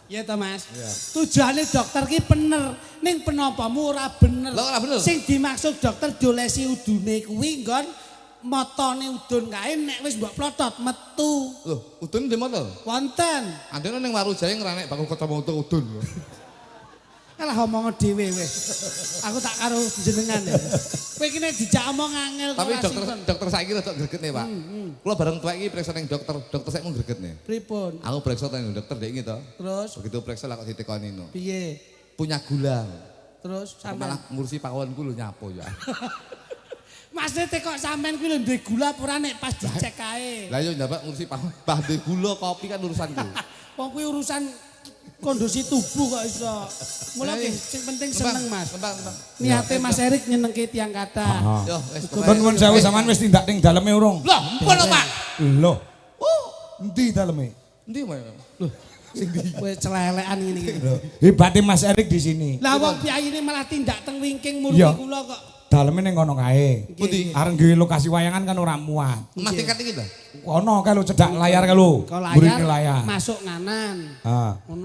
Iya to Mas. Tujuane dokter ki bener, ning penampamu ora bener. Lah ora bener. Sing dimaksud dokter diolesi udune kuwi nggon motone udun kae nek wis mbok plotot metu. Loh, udun di motor. Wonten. Andene ning Warujaya ngrenek bakal ketemu udun. Alah omong dhewe wis. Aku tak karo jenengan ya. Kowe iki nek dijak omong angel kok Tapi ora simpen. dokter saiki rada gregetne, Pak. Kula bareng tuwek iki periksa ning dokter saiki mung gregetne. Pripun? Aku periksa ning dokter dek iki to. Terus Begitu periksa lah kok ditekoni no. piye? Punya gula. Terus Malah sampean ngurusi pawonku lho nyapo ya. Mas kok sampean kuwi lho duwe gula apa ora nek pas dicek kae. Lah yo njabak ngurusi pawon. Bah duwe gula kopi kan urusanku. Wong kuwi urusan kondisi tubuh kok iso. Mulane sing penting seneng Mas. Tembang. Niate Mas Erik nyenengke tiyang kathah. Yo wis Ben nuwun sewu sampean wis tindak ning daleme urung? Loh, mpun lho, Pak. Lho. Endi daleme? Endi Mas? Kowe celelekan ngene iki. Lho, hebate Mas Erik di sini. Lah wong piyayine malah tindak teng wingking Iya. murupi kula kok. daleme ning kono kae. Pundi? Areng duwe lokasi wayangan kan ora muat. Mas tingkat iki lho. Ono kae lho cedhak layar kae lho. Kalau Mburine layar masuk nganan.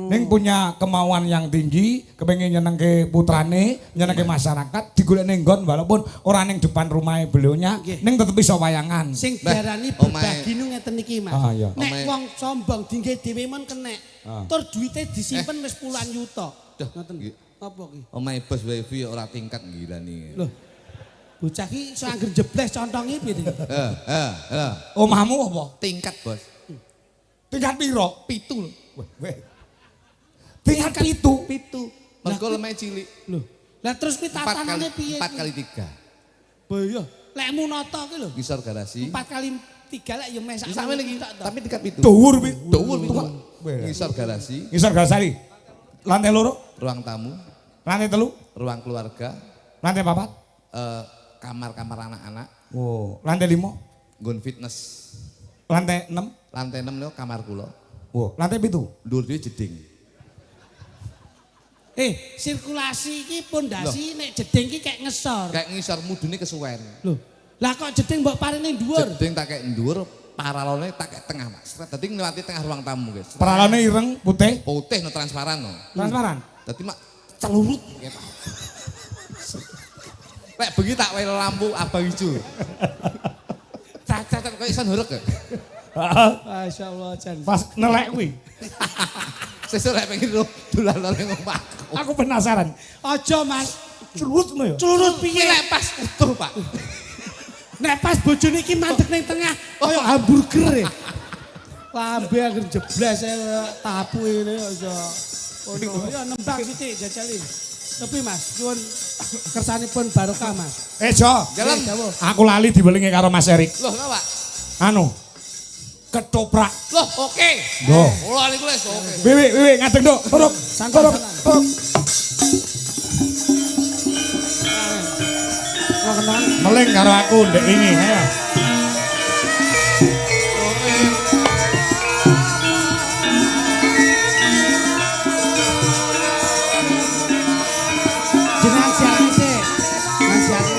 Ning punya kemauan yang tinggi, kepengin nyenengke putrane, nyenengke masyarakat, digolek ning nggon walaupun ora ning depan rumahe beliaunya, ning tetep iso wayangan. Sing diarani berbagi nu ngeten iki, Mas. Nek wong sombong dingge dhewe men kenek. Tur duite disimpen wis puluhan yuta. Ngoten. Apa ki? Omahe bos wifi ora tingkat ngilani. Lho. Bocah ki iso angger jebles contonge piye iki? Omahmu apa? Tingkat, Bos. Tingkat piro? 7 lho. Tingkat 7. 7. Mergo lemah cilik. Lho. Lah terus pi tatanane piye? 4 kali 3. Boyo, lekmu nata ki lho. Ngisor garasi. 4 kali 3 lek ya mes sak. Sampe iki tapi tingkat 7. Dhuwur pi. Dhuwur 7. Ngisor garasi. Ngisor gasari. Lantai loro, Ruang tamu, lantai telu, ruang keluarga, lantai papat, kamar-kamar anak-anak. oh, lantai 5, nggon fitness. lantai 6, Lantai 6 lho kamar kula. oh, lantai 7. Dhuwur dhewe jeding. Sirkulasi iki pondasi nek jeding iki kayak ngesor. Kayak ngisor mudune kesuwen. Lho, lah kok jeding mbok parine dhuwur? Jeding tak kek dhuwur, paralone tak kek tengah, Mas. Dadi ngliwati tengah ruang tamu, guys. Paralane ireng, putih, Putih no transparan no. transparan. Dadi mak celurut nggih, Pak. Lek bengi tak wae lampu abang ijo. Cacat kok iso nurek ya. Masyaallah Jan. Pas nelek kuwi. Sesuk lek pengen dolan ning omahku. Aku penasaran. Aja Mas, Curutno ya. curut piye? Lek pas utuh, Pak. Nek pas bojone iki mandek ning tengah kaya hamburger e. Lambe anggere jebles tapu ngene aja. Ono ya nembang sithik jajali. Tapi Mas, nyuwun kersanipun barokah Mas. Jo. Jalan. Aku lali diwelingi karo Mas Erik. Loh, napa, Pak? Anu. Ketoprak. Loh, oke. Loh. Kula niku wis oke. Wiwi, ngadeg nduk. Turuk. Sangkok. Meling karo aku ndek ini, ayo. Jenengan siapa sih? Mas siapa?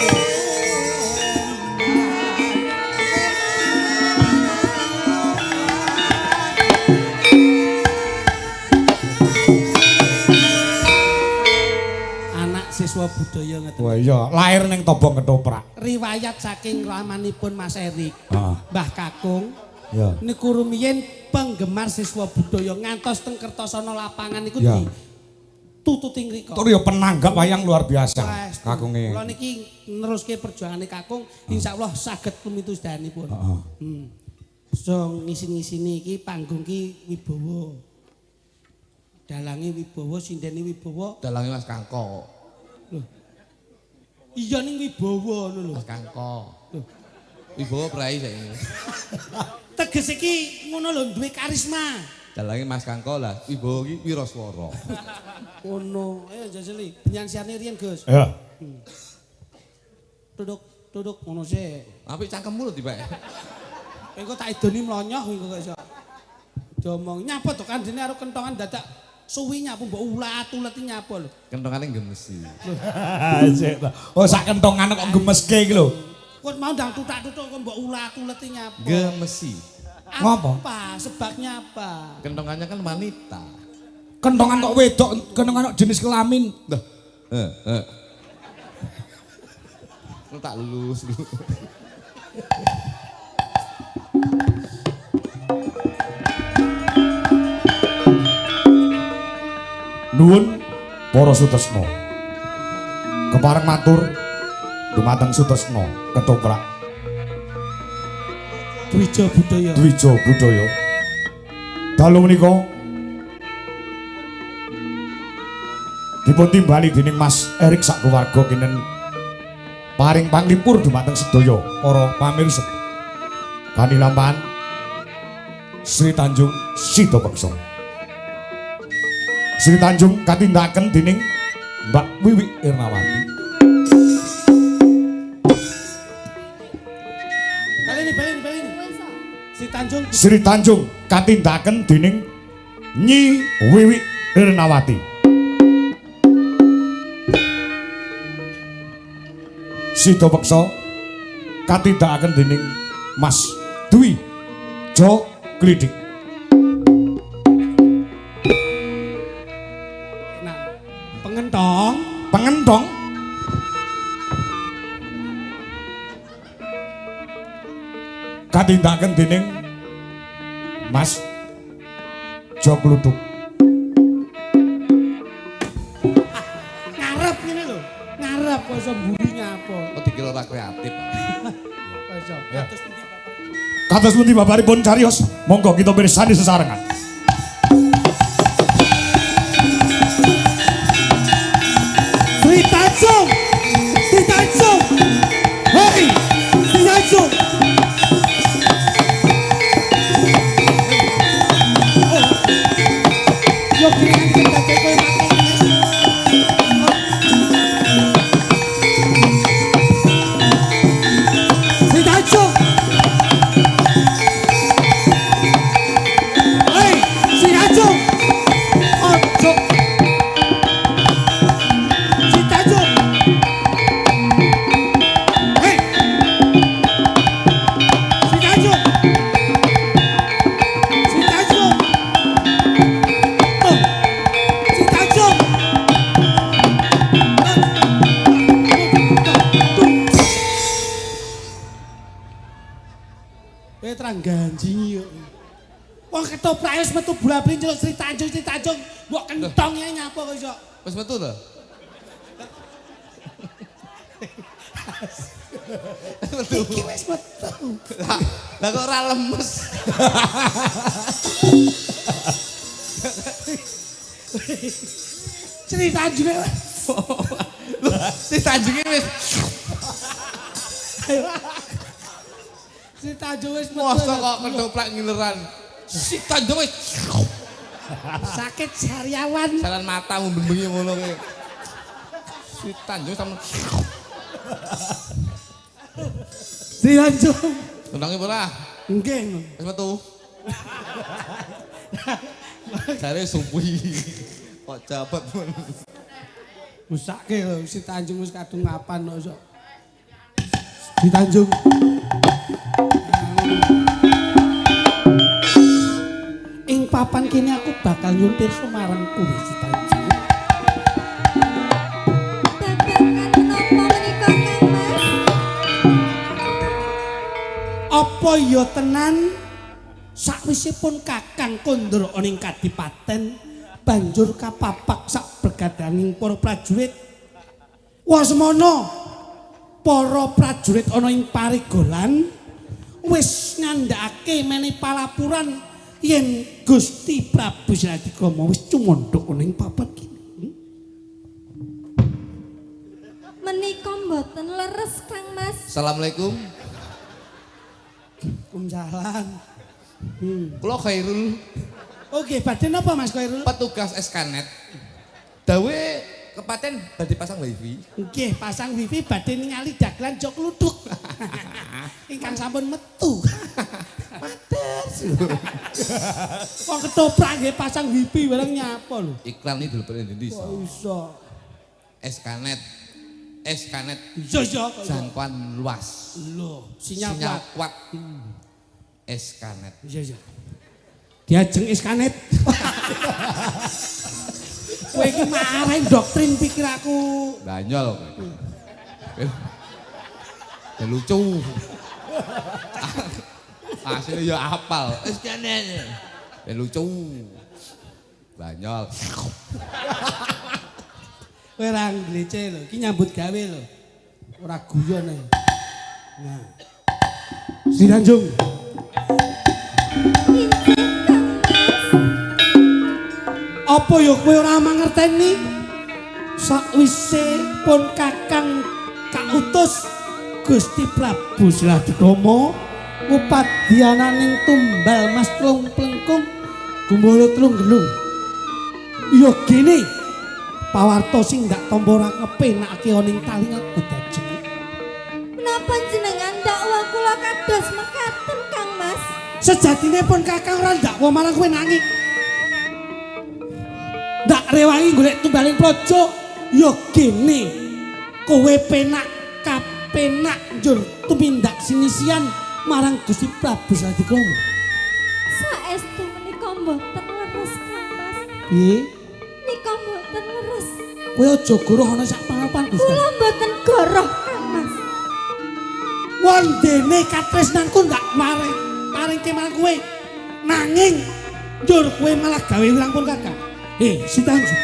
Anak siswa budaya ngeten. Wah iya, lahir ning Tobong Ketoprak. Riwayat saking ramanipun Mas Erik, Mbah Kakung. Ya. Niku rumiyin penggemar siswa budaya ngantos teng Kertosana lapangan niku Ya. ditututi ngrika. Tur ya penanggap wayang luar biasa. Kakunge. Kula niki neruske perjuangane Kakung, insyaallah saged pumitu sedayanipun. So ngisi-ngisini iki panggung ki Wibowo. Dalange Wibowo, sindene Wibowo. Dalange Mas Kangko. Loh. Iya ning Wibowo ngono lho. Mas Kangko. Loh. Wibowo prai saiki. Teges iki ngono lho duwe karisma. Dalange Mas Kangko lah, Wibowo ki Wiraswara. Ono, ayo jajali penyansiane riyen Gus. Ya. Duduk ngono sih. Apik cangkemmu lho Pak. Engko tak idoni mlonyoh engko kok iso. Diomong nyapa to kan dene karo kentongan dadak suwi nyapu mbok ulat-ulet nyapu lho. Kentongane gemesi. Oh sak kentongan kok gemeske iki lho. Kok mau ndang tutak-tutuk kok mbok ulat-ulet nyapu. Gemesi. Ngopo? Apa? Sebabnya apa? Kentongannya kan wanita. Kentongan kok wedok, kentongan kok jenis kelamin. Dah. Lu tak lulus lu. Nuwun para sutresna. Kepareng matur dumateng sutresna Ketoprak. Dwija budaya. Dwija budaya. Dalu menika dipun timbali dening Mas Erik sak keluarga kinen paring panglipur dumateng sedaya para pamirsa. Kanthi lampahan Sri Tanjung Sidapeksa. Sri Tanjung katindaken dening Mbak Wiwi Irnawati. Baleni. Sri Tanjung katindaken dening Nyi Wiwi Irnawati. sida peksa katindakaken dening Mas Dwi Jo Glidik. Nah, pengentong katindakaken dening Mas Jo Gluduk. ngarep ngene lho. Ngarep kok iso mburi nyapa. Kok dikira ora kreatif. Kok iso. Terus pundi Bapak? Kados pundi babaripun cariyos, monggo kita pirsani sesarengan. Sri Tanjung! Sri Tanjung! Hei! Sri Tanjung! Yo kira kita kowe Sri Tanjung! Hei! Sri Tanjung! Ojo! Sri Tanjung! Hei! Sri Tanjung! Sri Tanjung! Oh! Sri Tanjung! Terang ganjing yuk. Wong ketoprak wis metu bola-bali njeluk Sri Tanjung, mbok kentong ya nyapa kok iso. Wis metu to? Iki wis metu. Lah kok ora lemes. Sri Tanjung. Lho, si Tanjunge wis Sri Tanjung wis metu. mosok kok ketoprak ngileran. Si Tanjung wis Sakit sariawan. jalan matamu bengi ngono kowe. Si Tanjung sama Sri Tanjung. tenange ora. Nggih. Wis metu. Jare sumpui. Kok jabat pun. Musake lho Sri Tanjung wis kadung mapan kok iso. Sri Tanjung. Ing papan kene aku bakal nyuwun pirsa marang kowe Sri Tanjung. Babakan menapa menika Kang Mas? Apa ya tenan sakwisipun Kakang Kondro ning Kadipaten banjur kapapak sak bergadaning para prajurit. Wah semono para prajurit ana ing parigolan wis ngandhakake menehi palapuran yen Gusti Prabu Sratikrama wis cumondhok ana ing papan kene. Menika mboten leres Kang Mas. Assalamualaikum. Waalaikumsalam. Kula Khairul, Oke, badhe napa Mas Khairul? petugas Eskanet. Dawe kepaten badhe pasang wifi. Nggih, pasang wifi badhe ningali dagelan jok luduk. Ingkang sampun metu. Wong ketoprak nggih pasang wifi bareng nyapa lho. Iklan iki dilebet Indonesia. Kok iso? Eskanet. Eskanet Iya iya kok iso. jangkauan luas. Lho, sinyal Sinyal kuat. kuat. Eskanet. Iya iya. Diajeng iskanet. Kowe iki marahin doktrin pikir aku. Banyol. Ya lucu. Asline ya apal. Eskanet. Ya lucu. Banyol. Kowe ra nglece lho, iki nyambut gawe lho. Ora guyon ae. Nah. Sri Tanjung. Apa ya kowe ora mangerteni? Sakwise pun Kakang kautus Gusti Prabu Sratikrama ngupadyananing tumbal Mas Plung-plengkung Gumbala Trunggelung. Ya gene pawarta sing ndak tampa ora ngepenake ana ing taling aku dajeng. Menapa jenengan dakwa kula kados mekaten Kang Mas? Sejatine pun Kakang ora ndakwa marang kowe nanging ndak rewangi golek tumbaling praja ya gene kowe penak penak njur tumindak sinisian marang Gusti Prabu Salatikrama. Saestu menika mboten leres Kang Mas. Piye? Nika mboten leres. Kowe aja goroh ana sak pangapan Gusti. Kula mboten goroh Kang Mas. Wondene katresnanku ndak maringke marang kowe. Nanging njur kowe malah gawe langkung kakak. Si Tanju.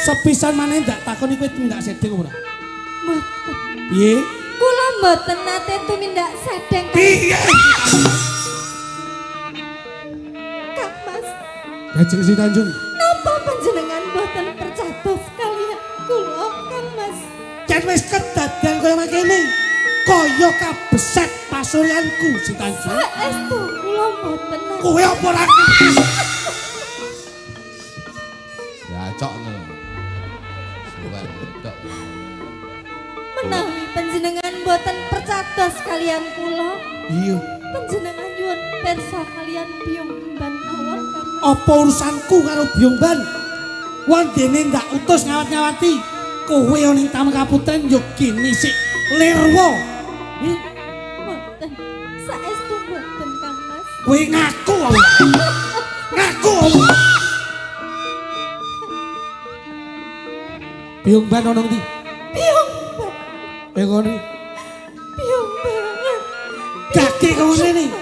Sepisan maneh ndak takoni kowe tumindak sedeng ora? Mboten. Piye? Kula mboten nate tumindak sedeng Piye? Kang Mas. Lajeng si Tanjung. Napa panjenengan mboten percados kaliyan kula Kang Mas? Jan wis kedadian kaya makene. Kaya kabeset pasuryanku si Tanjung. Saestu kula mboten nate. Kowe apa ora? Ya cokno. Suwan tok. Menawi panjenengan mboten percados kaliyan kula, Iya. panjenengan nyuwun pirsa kaliyan Biyung Ban mawon Kang Mas. Apa urusanku karo Biyung Ban? Wondene ndak utus ngawat-ngawati. Kowe ning Taman Kaputen yo kene sik lirwa. Mboten. Saestu mboten Kang Mas. Kowe ngaku ora? Ngaku ora? Biyung Ban ono ndi? Biyung Ban. Ngene. Biyung Ban. Kaki kau rene.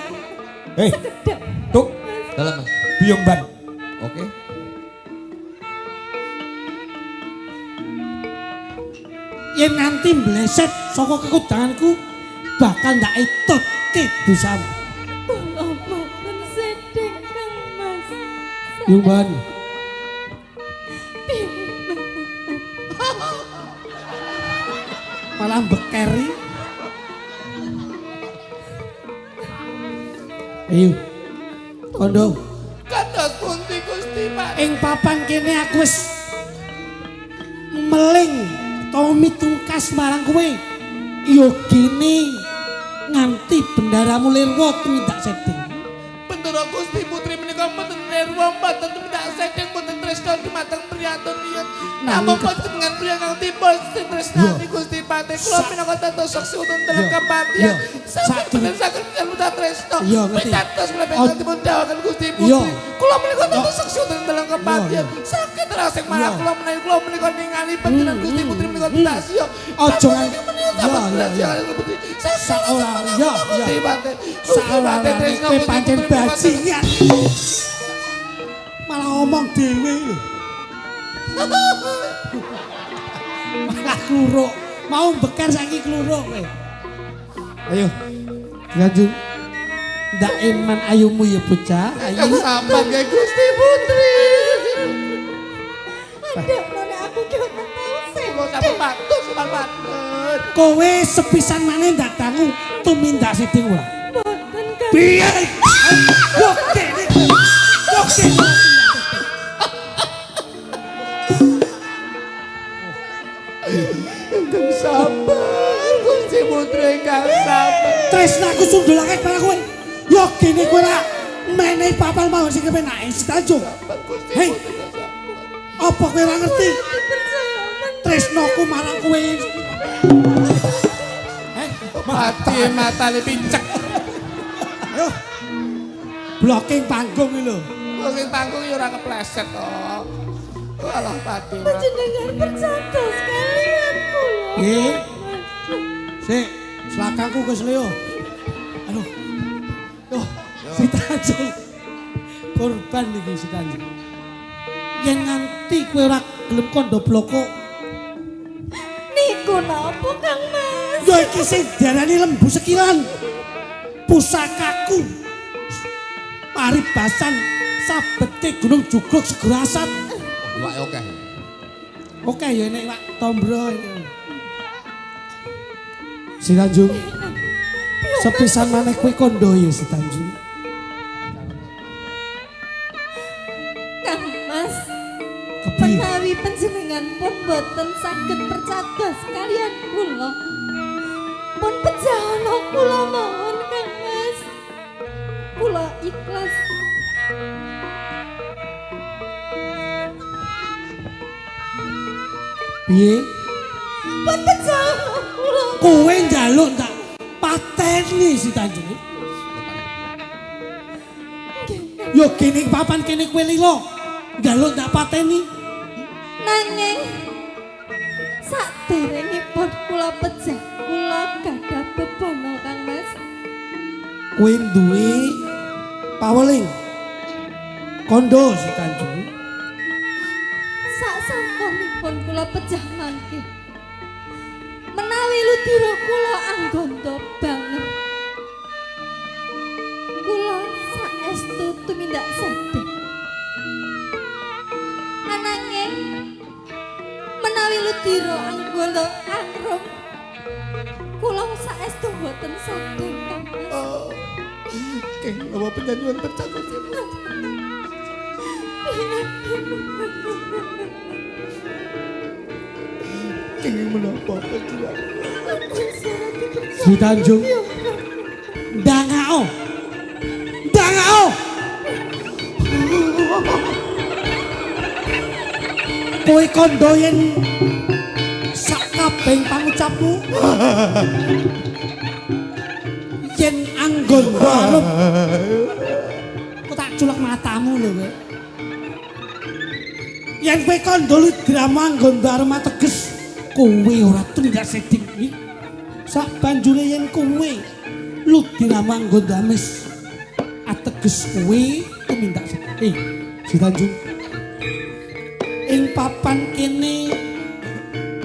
Tuk, Dalam Mas. Biyung Ban. Oke. Yen nganti mbleset saka kekudanganku bakal ndak etutke dosamu. Kula mboten sedeng Kang Mas. Biyung Ban. Malah bekeri. Ayo. Kondo. Kandos pundi Gusti Pak? Ing papan kene aku wis meling Tommy tungkas marang kowe. Yo gini nganti bendaramu lirwa tumindak sedeng. Bendara Gusti Putri menika mboten nerwa mboten tumindak sedeng mboten tresna dumateng priyantun liyan. Namung panjenengan priya kang timbul sing tresnani Gusti Pati kula minangka dados saksi wonten dalem kapatihan. Sampun saged nyambut tresna. Pitados mlebu kang dipun dawuhaken Gusti Putri. Kula menika dados saksi wonten dalem kapatihan. Sakit rasing marang kula menika ningali panjenengan Gusti Putri menika tidak sia. Aja Saora kowe pancen bajingan. Malah ngomong dhewe lho. Malah kluruk. Mau beker saiki kluruk kowe. Ayo. Lanjut. Ndak iman ayumu ya bocah. Ayo sampean kae Gusti Putri. Ndak none aku ki ora tau sih. Kula sampean patus sampean. Kowe sepisan maneh ndak dangu tumindak sedeng ora? Mboten Kang. Piye? Yo kene. Yo kene. Ingkang sabar Gusti Putri ingkang sabar. Tresnaku sundulake karo kowe. Yo kene kowe ora menehi papal mawon sing kepenake si Tanjung. Hei. Apa kowe ora ngerti? Tresnaku marang kowe. Mati matane pincek. Ayo. Blocking panggung iki lho. Wong panggung ya ora kepleset to. Alah pati. Panjenengan percados kaliyan kula. Nggih. Sik, selakangku wis Leo. Aduh. Tuh, si Tanjung. Korban iki si Tanjung. Yen nganti kowe ora gelem kandha bloko, Niku napa Kang Mas? ya iki sing diarani lembu sekilan. Pusakaku. Paribasan sabete Gunung Jugruk Segara Asat. Iwake oke. Oke ya nek Pak Tombro ini. Si Tanjung. Sepisan maneh kowe kandha ya si Tanjung. Kang Mas. Kepiye? Menawi panjenengan pun boten saged percados kaliyan kula. Pun pejahala kula mawon Kang Mas. Kula ikhlas. Piye? Pun pejahala kula Kowe njaluk tak pateni si Tanjung. Yo kene papan kene kowe lilo. Njaluk tak pateni. Nanging saderengipun kula pejah, kula gadah bebono Kang Mas. Kowe duwe paweling. Kondo si Tanjung. Sak sampunipun kula pejah mangke. Menawi ludira kula anggondo banget. Kula saestu tumindak sedih. Ananging menawi ludira anggondo angrum. Kula saestu boten saged Kang Mas. Keng apa penyanyian tercatat Keng menapa penjual Si Tanjung Dangao Dangao Kowe kondo yen sak kabeh pangucapmu yen anggon arep kok tak culak matamu lho kowe yen kowe kondo drama anggon arep ateges kowe ora tindak seding iki sak banjure yen kowe lu drama anggon dames ateges kowe tumindak si Tanjung ing papan kene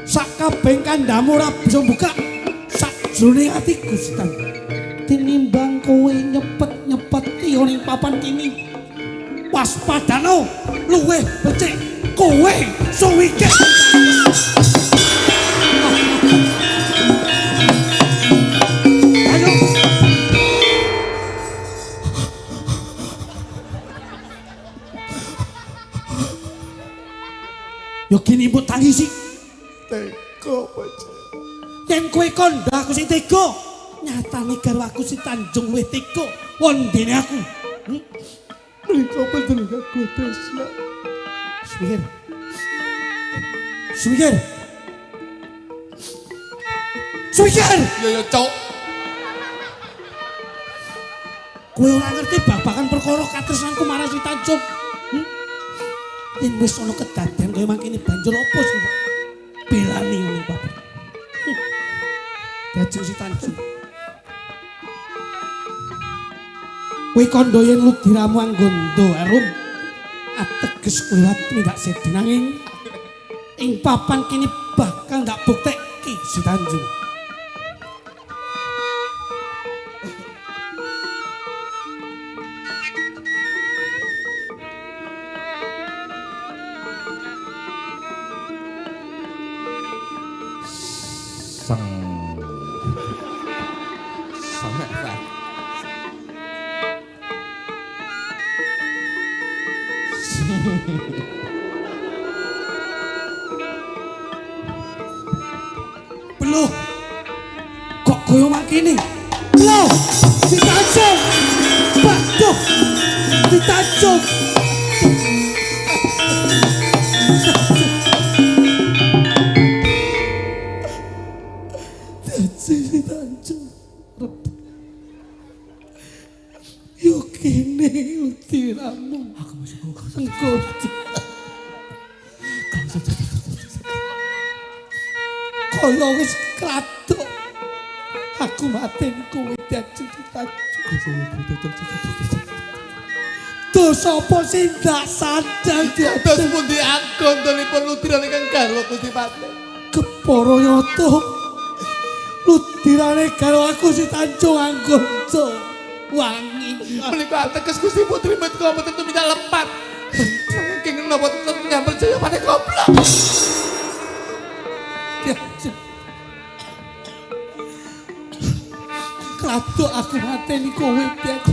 sak kabeh kandhamu ora bisa buka sak jroning atiku si Tanjung tinimbang kowe nyepet-nyepet ning papan kini waspadano luweh becik kowe suwike ayo yo kini mbok tangisi teko becik yen kowe kandha aku sing tega nyatane karo aku si Tanjung luwih tega wondene aku mriko panjenengan kodesna Suwir Suwir Suwir Yo cok kowe ora ngerti babagan perkara katresnanku marang si Tanjung yen wis ana kedadian kaya mangkene banjur apa sih belani ngene bapak Dajeng si Tanjung kowe kandha yen ludiramu anggondo arum ateges kuwi tindak sedih nanging ing papan kini bakal ndak bukteki si Tanjung Beluh kok koyo mangkene lho si Tanjung waduh si Tanjung si Tanjung yo kene utiramu aku masih engko kaya wis kratok aku mateni kowe dadi Tanjung dosa apa sing ndak sadar Dos pundi anggonipun ludirane kang garwa Gusti Patih kepara nyata ludirane karo aku si Tanjung anggonco wangi menika ateges Gusti Putri menika mboten tumindak lepat kenging napa tetep nyamper jaya panek goblok kratok aku mateni kowe dadi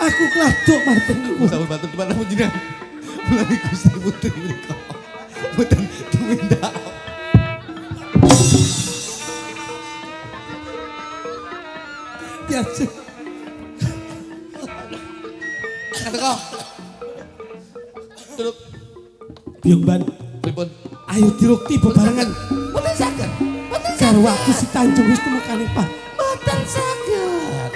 aku kratok mateni kowe sampun bantu teman namun jenengan menawi Gusti Putri menika mboten tumindak biasa teko duduk Biung Ban pripun Ayo dirukti bebarengan. Mboten saged. Karo aku si Tanjung wis temekane Pak. Mboten saged.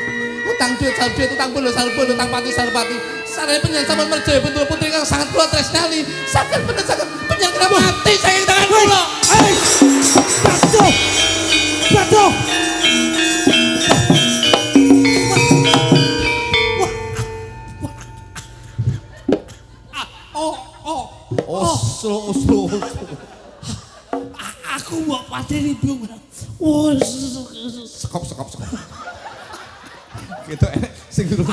Utang duit, utang puluh, utang pati, sarpati. Sarane penjenengan sampun merjaya bentuk putri kang sangat kula tresnani. Saged mboten saged penjenengan mati saking tangan kula. Hei! Batuh! Batuh! Slow. Aku mau pateni biung. Oh, Sekop. Gitu enek sing durung.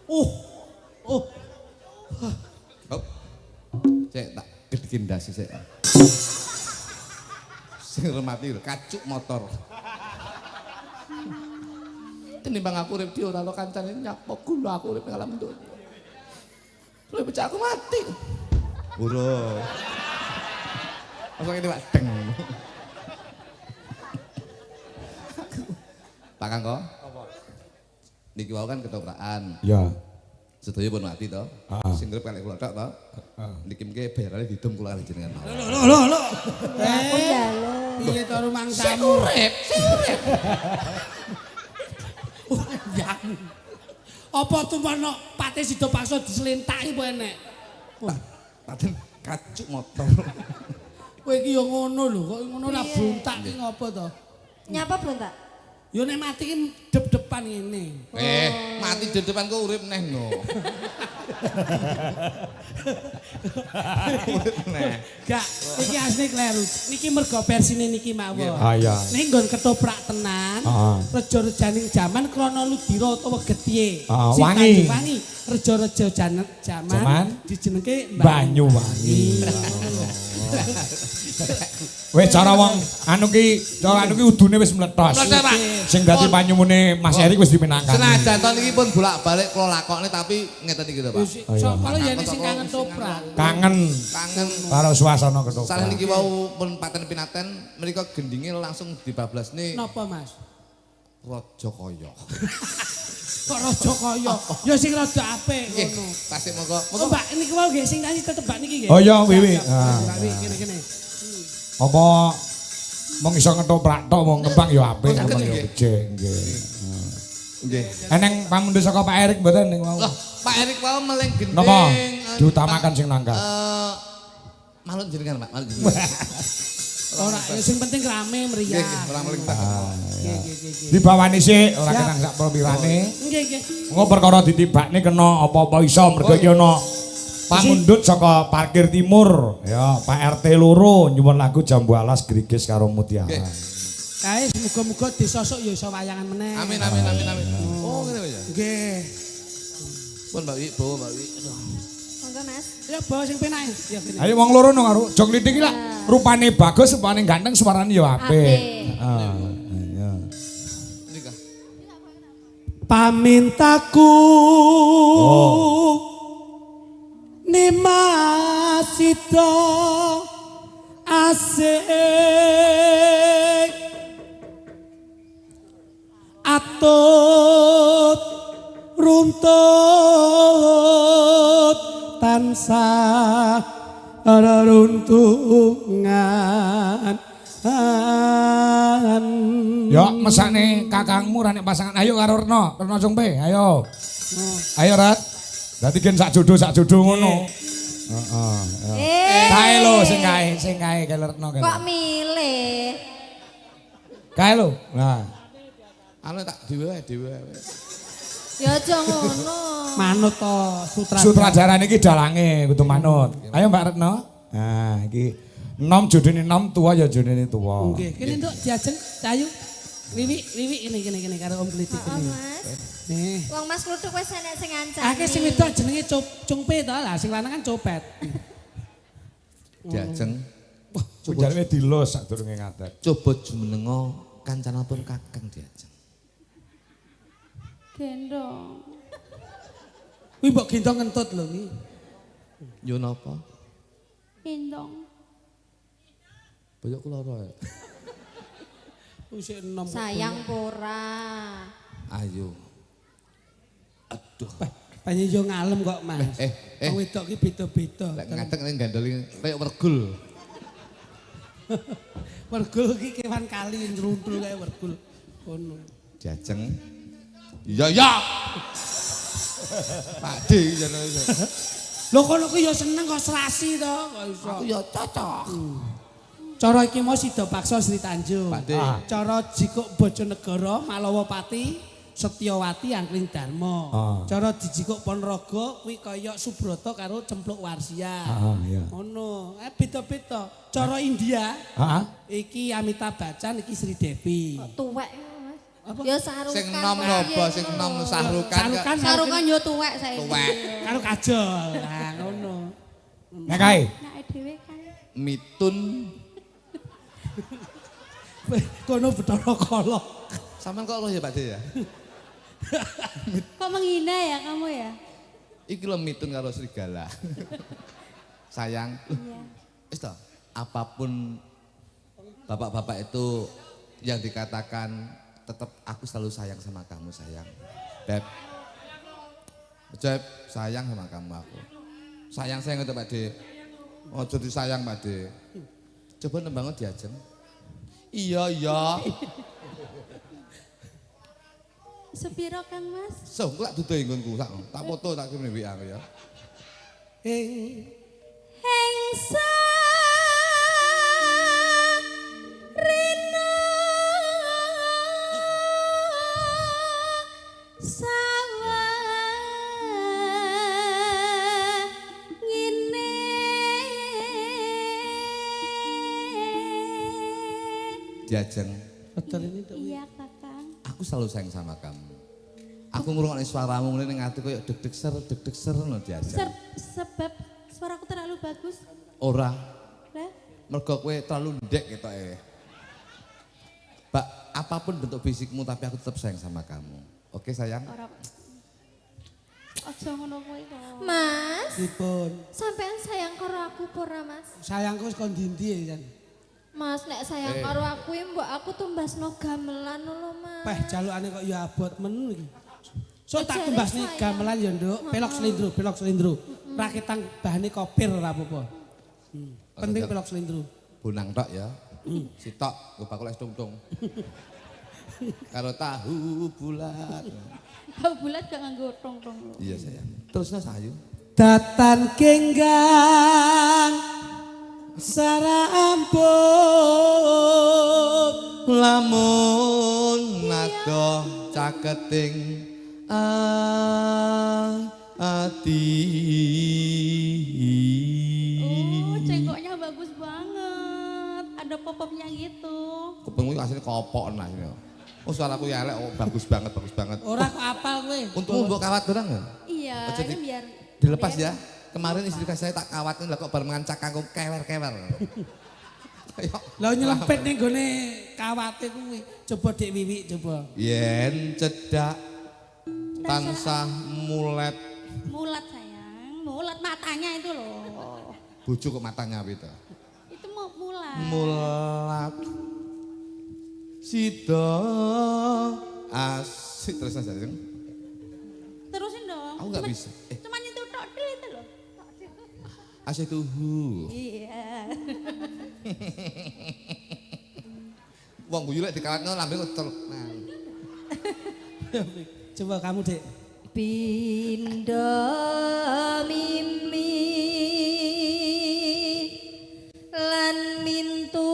Oh. Hop. Cek tak gedekin dasi sik. Sing remati lho, kacuk motor. Tenimbang aku urip di ora ono kancane nyapa gula aku urip ning alam donya. Lha bocah aku mati. Ora. Langsung ini Pak deng. Pak Kangko? Apa? Niki wau kan ketoprakan. Ya. Sedaya pun mati to. Sing urip kalih kula tok to. Niki mengke bayarane didum kula kali jenengan. Lho. Aku njaluk. Iya to rumang Sing tamu. urip. Ya. Apa tumpakno pate sida paksa dislentaki apa enek? Paten kacuk motor. Kowe iki ya ngono lho, kok ngono lah bruntak ki ngopo to? Nyapa berontak? Ya nek mati ki dep-depan ngene. Mati di depan kok urip neh no. Gak, iki asli kleru. Niki mergo versine niki mawon. Iya. Ning nggon ketoprak tenan, reja-rejaning jaman krana ludira utawa gedhe. Wangi. Wangi. Reja-reja jaman dijenengke Banyuwangi. Wis cara wong anu ki udune wis meletos. Meletos, Pak. Sing dadi panyumune Mas Erik wis dimenangkan. Senajan to niki pun bolak-balik kula lakokne tapi ngeten iki lho Pak. Sapa lho yen sing kangen toprak. Kangen karo suasana Salah ketoprak. niki wau pun paten pinaten menika gendinge langsung dibablasne Napa Mas? Raja Kaya. Kok raja kaya? Ya sing rada apik ngono. Tasik monggo. Oh, Mbak, niki wae nggih sing nyanyi tetep Mbak niki nggih. Oh iya, Wiwi. Kene. Apa mong iso ngetoprak tok mong kembang ya apik, kembang ya becik nggih. Nggih. Eneng pamundhut saka Pak Erik mboten ning wau. Loh, Pak Erik wau meleng gending. Napa? Diutamakan sing nangkap. Malut jenengan, Pak. Malut jenengan. Ora, sing penting rame meriah. Nggih, ora meleng tak. Nggih. Dibawani sik ora kenang sak prompirane. Nggih. Engko perkara ditibakne kena apa-apa iso mergo iki ana pamundhut saka parkir timur ya Pak RT loro nyuwun lagu Jambu Alas Grigis karo Mutiara. Kae muga-muga disosok ya iso wayangan meneh. Amin. Oh, ngene ya. Nggih. Pun Mbak Wi, bawa Mbak Wi. Monggo Mas. Ya bawa sing penak. Ya kene. Ayo wong loro no karo jog litik iki lak rupane bagus, rupane ganteng, suarane ya apik. Heeh. Ya. Nika. Pamintaku Nimasito asik atut runtut tansah reruntungan. Yo mesane kakangmu ra nek pasangan ayo karo Reno Jongpe ayo. Ayo Rat. Dadi gen sak jodoh ngono. Heeh. Kae lho sing kae Reno kene. Kok milih? Kae lho. Nah. Anu tak dhewe. Ya aja ngono. Manut to sutradara. Sutradara niki dalange kudu manut. Ayo Mbak Retno. Nah, iki nom jodine nom tua ya jodine tua. Nggih, kene nduk diajeng Cayu. Wiwi kene karo Om Klitik Heeh, kene. Mas. Nih. Wong Mas Kluthuk wis enek sing ngancani. Akeh sing wedok jenenge Cungpe to lah, sing lanang kan Copet. Diajeng. Jare dilos sadurunge ngatet. Coba jumenenga kancanipun Kakang diajeng. Gendong. Kuwi mbok gendong ngentut lho iki. Yo napa? Gendong. Boyok kula ora. Wis enom. Sayang pora. Ayo. Aduh. Banyu yo ngalem kok, Mas. Wong wedok ki beda-beda. Lek ngadeg ning gandoli kaya wergul. Wergul ki kewan kali nruntul kaya wergul. Ngono. Jajeng. Iya. Pakde jane. Lho kono ku yo seneng kok serasi to, kok iso. Aku ya cocok. Cara iki mau Sida Paksa Sri Tanjung. Pakde. Cara Jikuk Bojonegoro Malawapati Setyawati Angkring Darma. Cara dijikuk Ponorogo kuwi kaya Subrata karo Cempluk Warsia. iya. Ngono. Beda-beda. Cara India iki Amitabh Bachchan iki Sri Devi. Tuwek Mas. Apa? Ya sarukan. Sing nom nopo, sing nom Sahrukan. Sarukan yo tuwek saiki. Tuwek. karo Kajol. Nah, ngono. Nek kae. Nek dhewe kan Mitun. Kono Bathara Kala. Sampeyan kok roh ya Pak De ya? kok menghina ya kamu ya? Iki lho mitun karo serigala. Sayang. Iya. Wis toh, apapun bapak-bapak itu yang dikatakan tetap aku selalu sayang sama kamu sayang. Beb. Beb, sayang sama kamu aku. Sayang itu Pak De. Ojo disayang Pak De. Coba nembangun diajeng. Iya. Sepiro Kang Mas? So, lak dudu nggonku sak. Tak foto tak kirim WA aku ya. Hengsa Rino Sawa Ngine Diajeng. Betul ini tuh. Iya Kakang. Aku selalu sayang sama kamu. Aku ngrungokne suaramu ngene ning ati koyo deg-deg ser ngono diajeng. Sebab suaraku terlalu bagus. Ora, Lah, mergo kowe terlalu ndek ketoke. Mbak, apapun bentuk fisikmu tapi aku tetap sayang sama kamu. Oke sayang? ora. Aja ngono kuwi kok. Mas, Dipun. sampean sayang karo aku apa ora, Mas? Sayangku wis kon ndi ya, Jan. Mas, nek sayang karo aku mbok aku tumbasno gamelan lho, Mas. Peh jalukane kok ya abot men iki. So tak Jare tumbasne sayang. gamelan ya, Nduk. Pelok slindro. Raketang bahane kopir ora apa-apa. Penting pelok slindro. Bonang tok ya. Sitok nggo bakul es tung-tung. Karo tahu bulat. Kau bulat gak nganggo tong-tong lho. Iya sayang. Terusno sayu. Datan genggang sarampun Lamun nadoh caketing ati. Oh, cengkoknya bagus banget. Ada pop-popnya gitu. Kupingmu asline kopok nah ini. Oh suaraku ya elek, oh bagus banget. ora kok apal kowe. Untungmu mbok kawat dorang ya? Iya, Aja ini biar dilepas ya. Kemarin istri saya tak kawatin lah kok barengan cakangku kewer-kewer. Lah nyelempet ning gone kawate kuwi. Coba Dik Wiwi coba. Yen cedak tansah mulet mulat sayang, mulat matanya itu loh. bojo kok matanya apa itu? Itu mau mulat. Mulat sida asik terus aja. Terusin dong. Aku nggak bisa. Cuman itu tok dulu itu loh. Asik tuhu. Iya. Wong guyu lek dikawatno lambe kok teluk. Nah. Coba kamu, Dek. Pindo mimi lan mintuno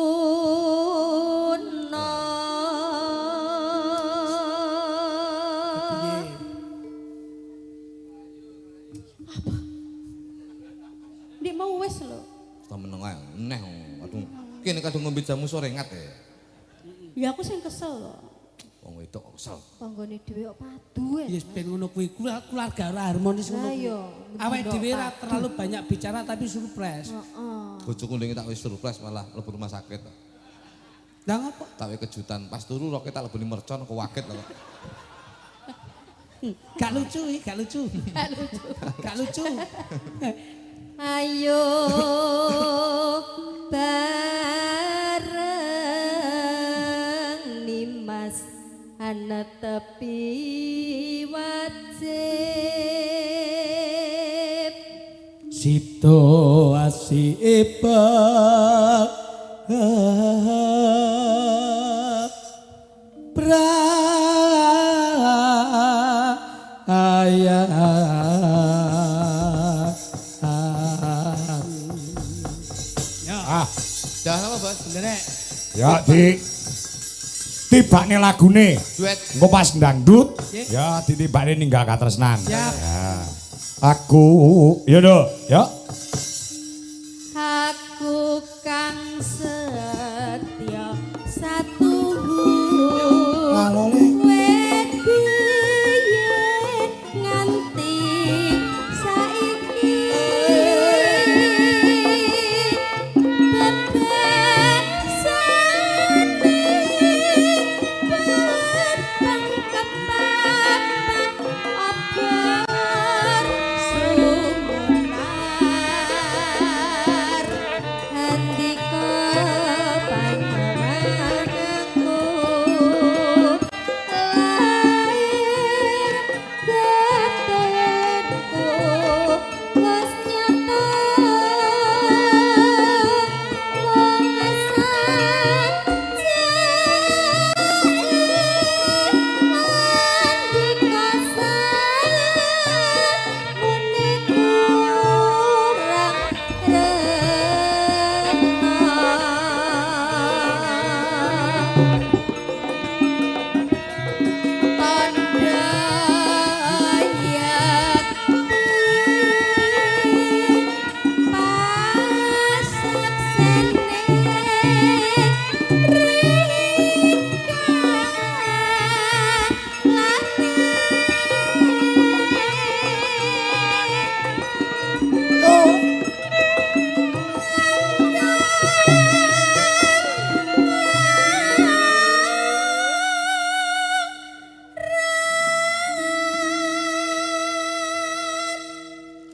Dik mau wes lho. Tak meneng ae. Neh. Aduh. Kene kadung ngombe jamu sore ngat ya. Ya aku sing kesel lho. Wong wedok kok kesel. Tanggane dhewe kok padu ya. Yes, ben ngono kuwi keluarga ora harmonis ngono. Lah kuwi. iya. Awake dhewe ora terlalu banyak bicara tapi surprise. Heeh. Bojoku ndenge tak wis surprise malah mlebu rumah sakit. Lah ngopo? Tak wis kejutan. Pas turu roke tak leboni mercon kewaget lho. Gak lucu iki, gak lucu. Gak lucu. Ayo bareng Nimas ana tepi wajib situasi Dah apa, Bos? Ya tibakne lagune. Duet. Engko pas ndangdut, ya ditibakne ninggal katresnan. Ya. Aku, ya do, ya. aku kang setya satuhu wet biyen nganti saiki bebasane petang kepapak obor sumunar handika panjenenganku lair batinku wis nyata mung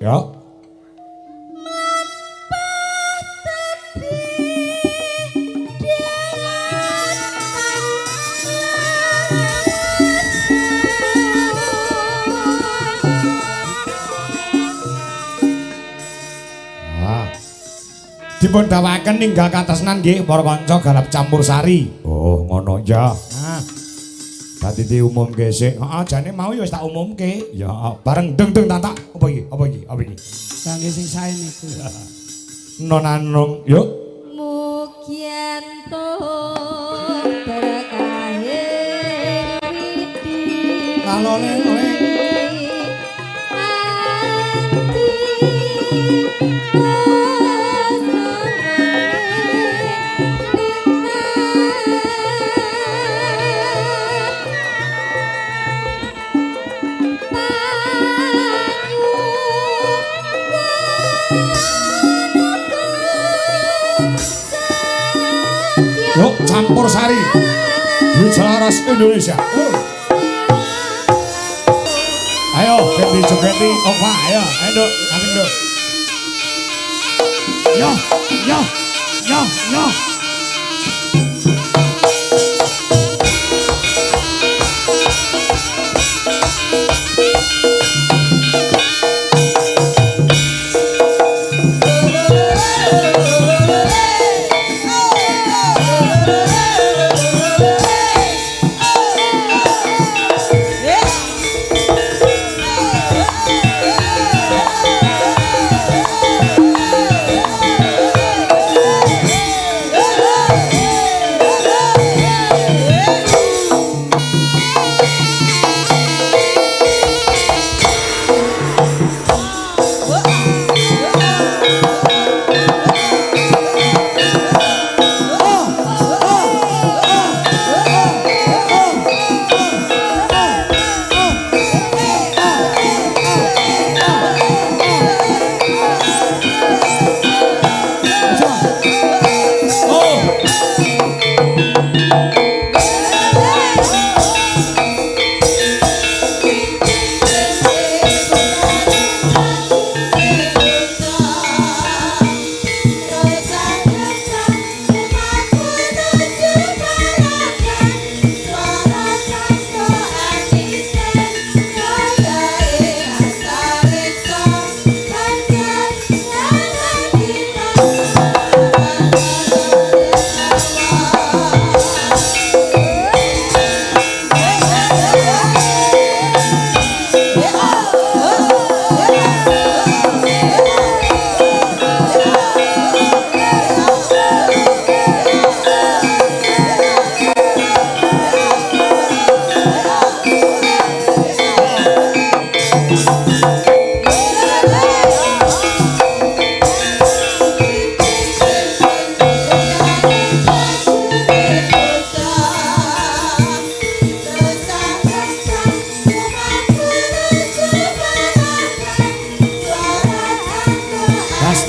Ya. Dipun dawaken ninggal katresnan nggih para kanca garap campur sari. Oh, ngono ya. Nah. Dadi diumumke sik. Heeh, jane mau ya wis tak umumke. Ya, bareng deng-deng tak. Apa iki? Apa iki? Apa iki? kangge sing sae niku. Nonanung, yuk. Mugianto berkahe widi Lalone oleh. Yuk, campur sari. Wijalaras Indonesia. Ayo, Fendi Jogeti, Ova, ayo, ayo, kasih dulu. Yo, yo, yo, yo. Yeah.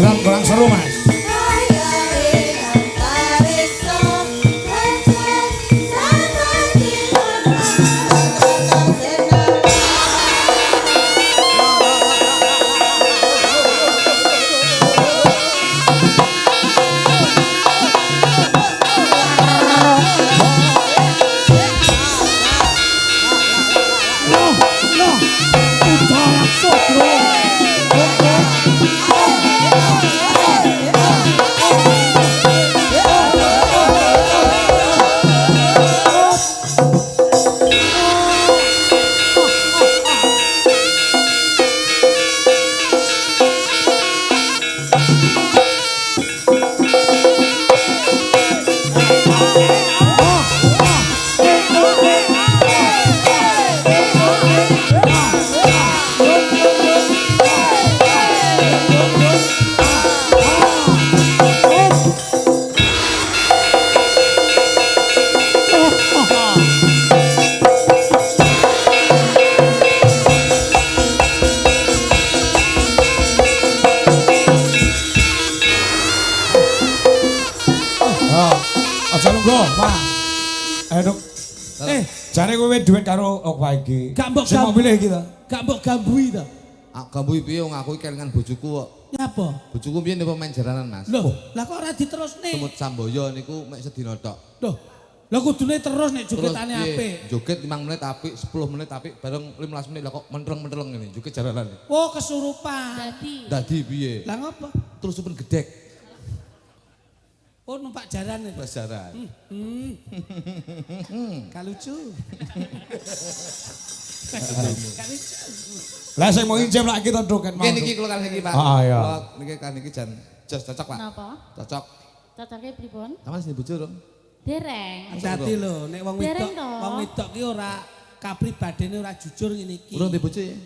Kurang kurang seru Mas. Jare kowe duit karo Okwa iki. Gak mbok sing mau pilih iki to. Gak mbok gambui to. Gambui piye wong aku kelingan bojoku kok. Nyapa? Bojoku biyen pemain jaranan Mas. Loh, lah kok ora diterusne? Semut Samboyo niku mek sedina tok. Loh, lah kudune terus nek jogetane apik. Joget 5 menit apik, 10 menit apik, bareng 15 menit lah kok mentreng-mentreng ngene joget jaranan. Oh, kesurupan. Dadi piye? Lah ngopo? Terus pun gedek. Oh, numpak jaran itu. Pas jaran. Gak lucu. Gak lucu. Lah sing mau injem lak kita doket mau. Niki kula kali iki Pak. Ah iya. Niki kan niki jan jos cocok Pak. Napa? Cocok. Cocoknya pripun? Sama sing bojo dong. Dereng. Hati-hati lho, nek wong wedok, Dereng to. wong wedok ki ora kapribadene ora jujur ngene iki. Urung di bojo ya?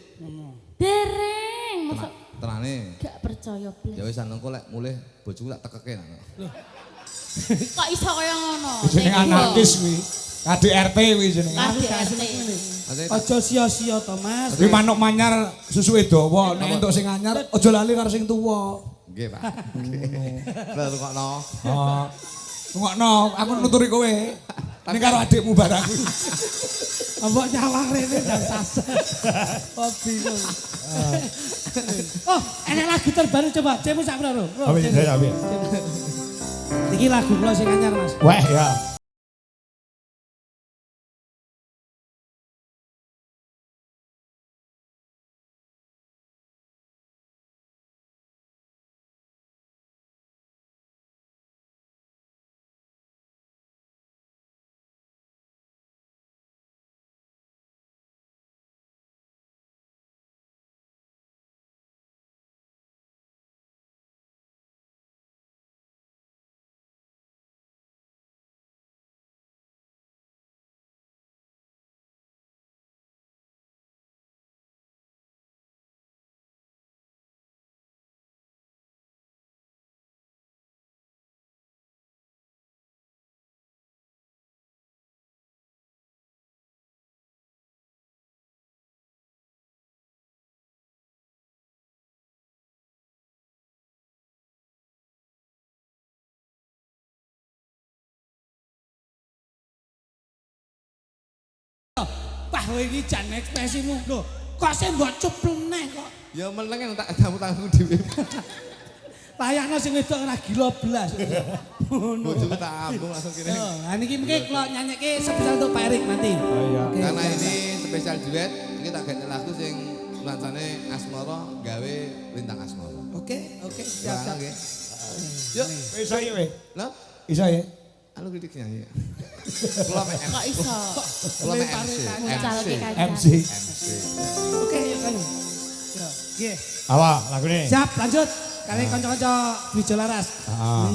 Dereng. Masa Tenane. gak percaya blas. Ya wis anengko lek mulih bojoku tak tekeke nang. Kok iso kaya ngono? Jeneng anarkis kuwi. KDRT kuwi jenenge. KDRT. Aja sia-sia to, Mas. Kuwi manuk manyar susuke dawa, nek entuk sing anyar aja lali karo sing tuwa. Nggih, Pak. Lah rungokno. Oh. Ngono, aku nuturi kowe. Ini karo adikmu barang. Mbok nyawang rene dan sasa. Oh bingung. Oh, enak lagu terbaru coba. Cemu sak bro. Oh iya, iya. Iki lagu kula sing anyar, Mas. Wah, ya. Wah, kowe iki jan ekspresimu. Lho, kok sing mbok cuplene kok. Ya meneng tak tamu-tamu dhewe. Layakno sing wedok ora gila blas. Ngono. Bojoku tak ambung langsung kene. Ha niki mungkin kula nyanyikke spesial untuk Pak Erik nanti. Oh iya. Oke. Karena ini spesial duet, iki tak ganti lagu sing nuansane Asmara gawe Lintang Asmara. Oke, siap. Nggih. Yuk, Bisa ya, weh. lho, Bisa ya. anu kritik nyanyi. Kula mek MC. Kok iso? Kula mek MC. Muncalke kaca. MC. MC. Oke, yuk kan. Yo, nggih. Awak lagu ini. Siap, lanjut. Kalian kanca-kanca Wijo Laras. Ah.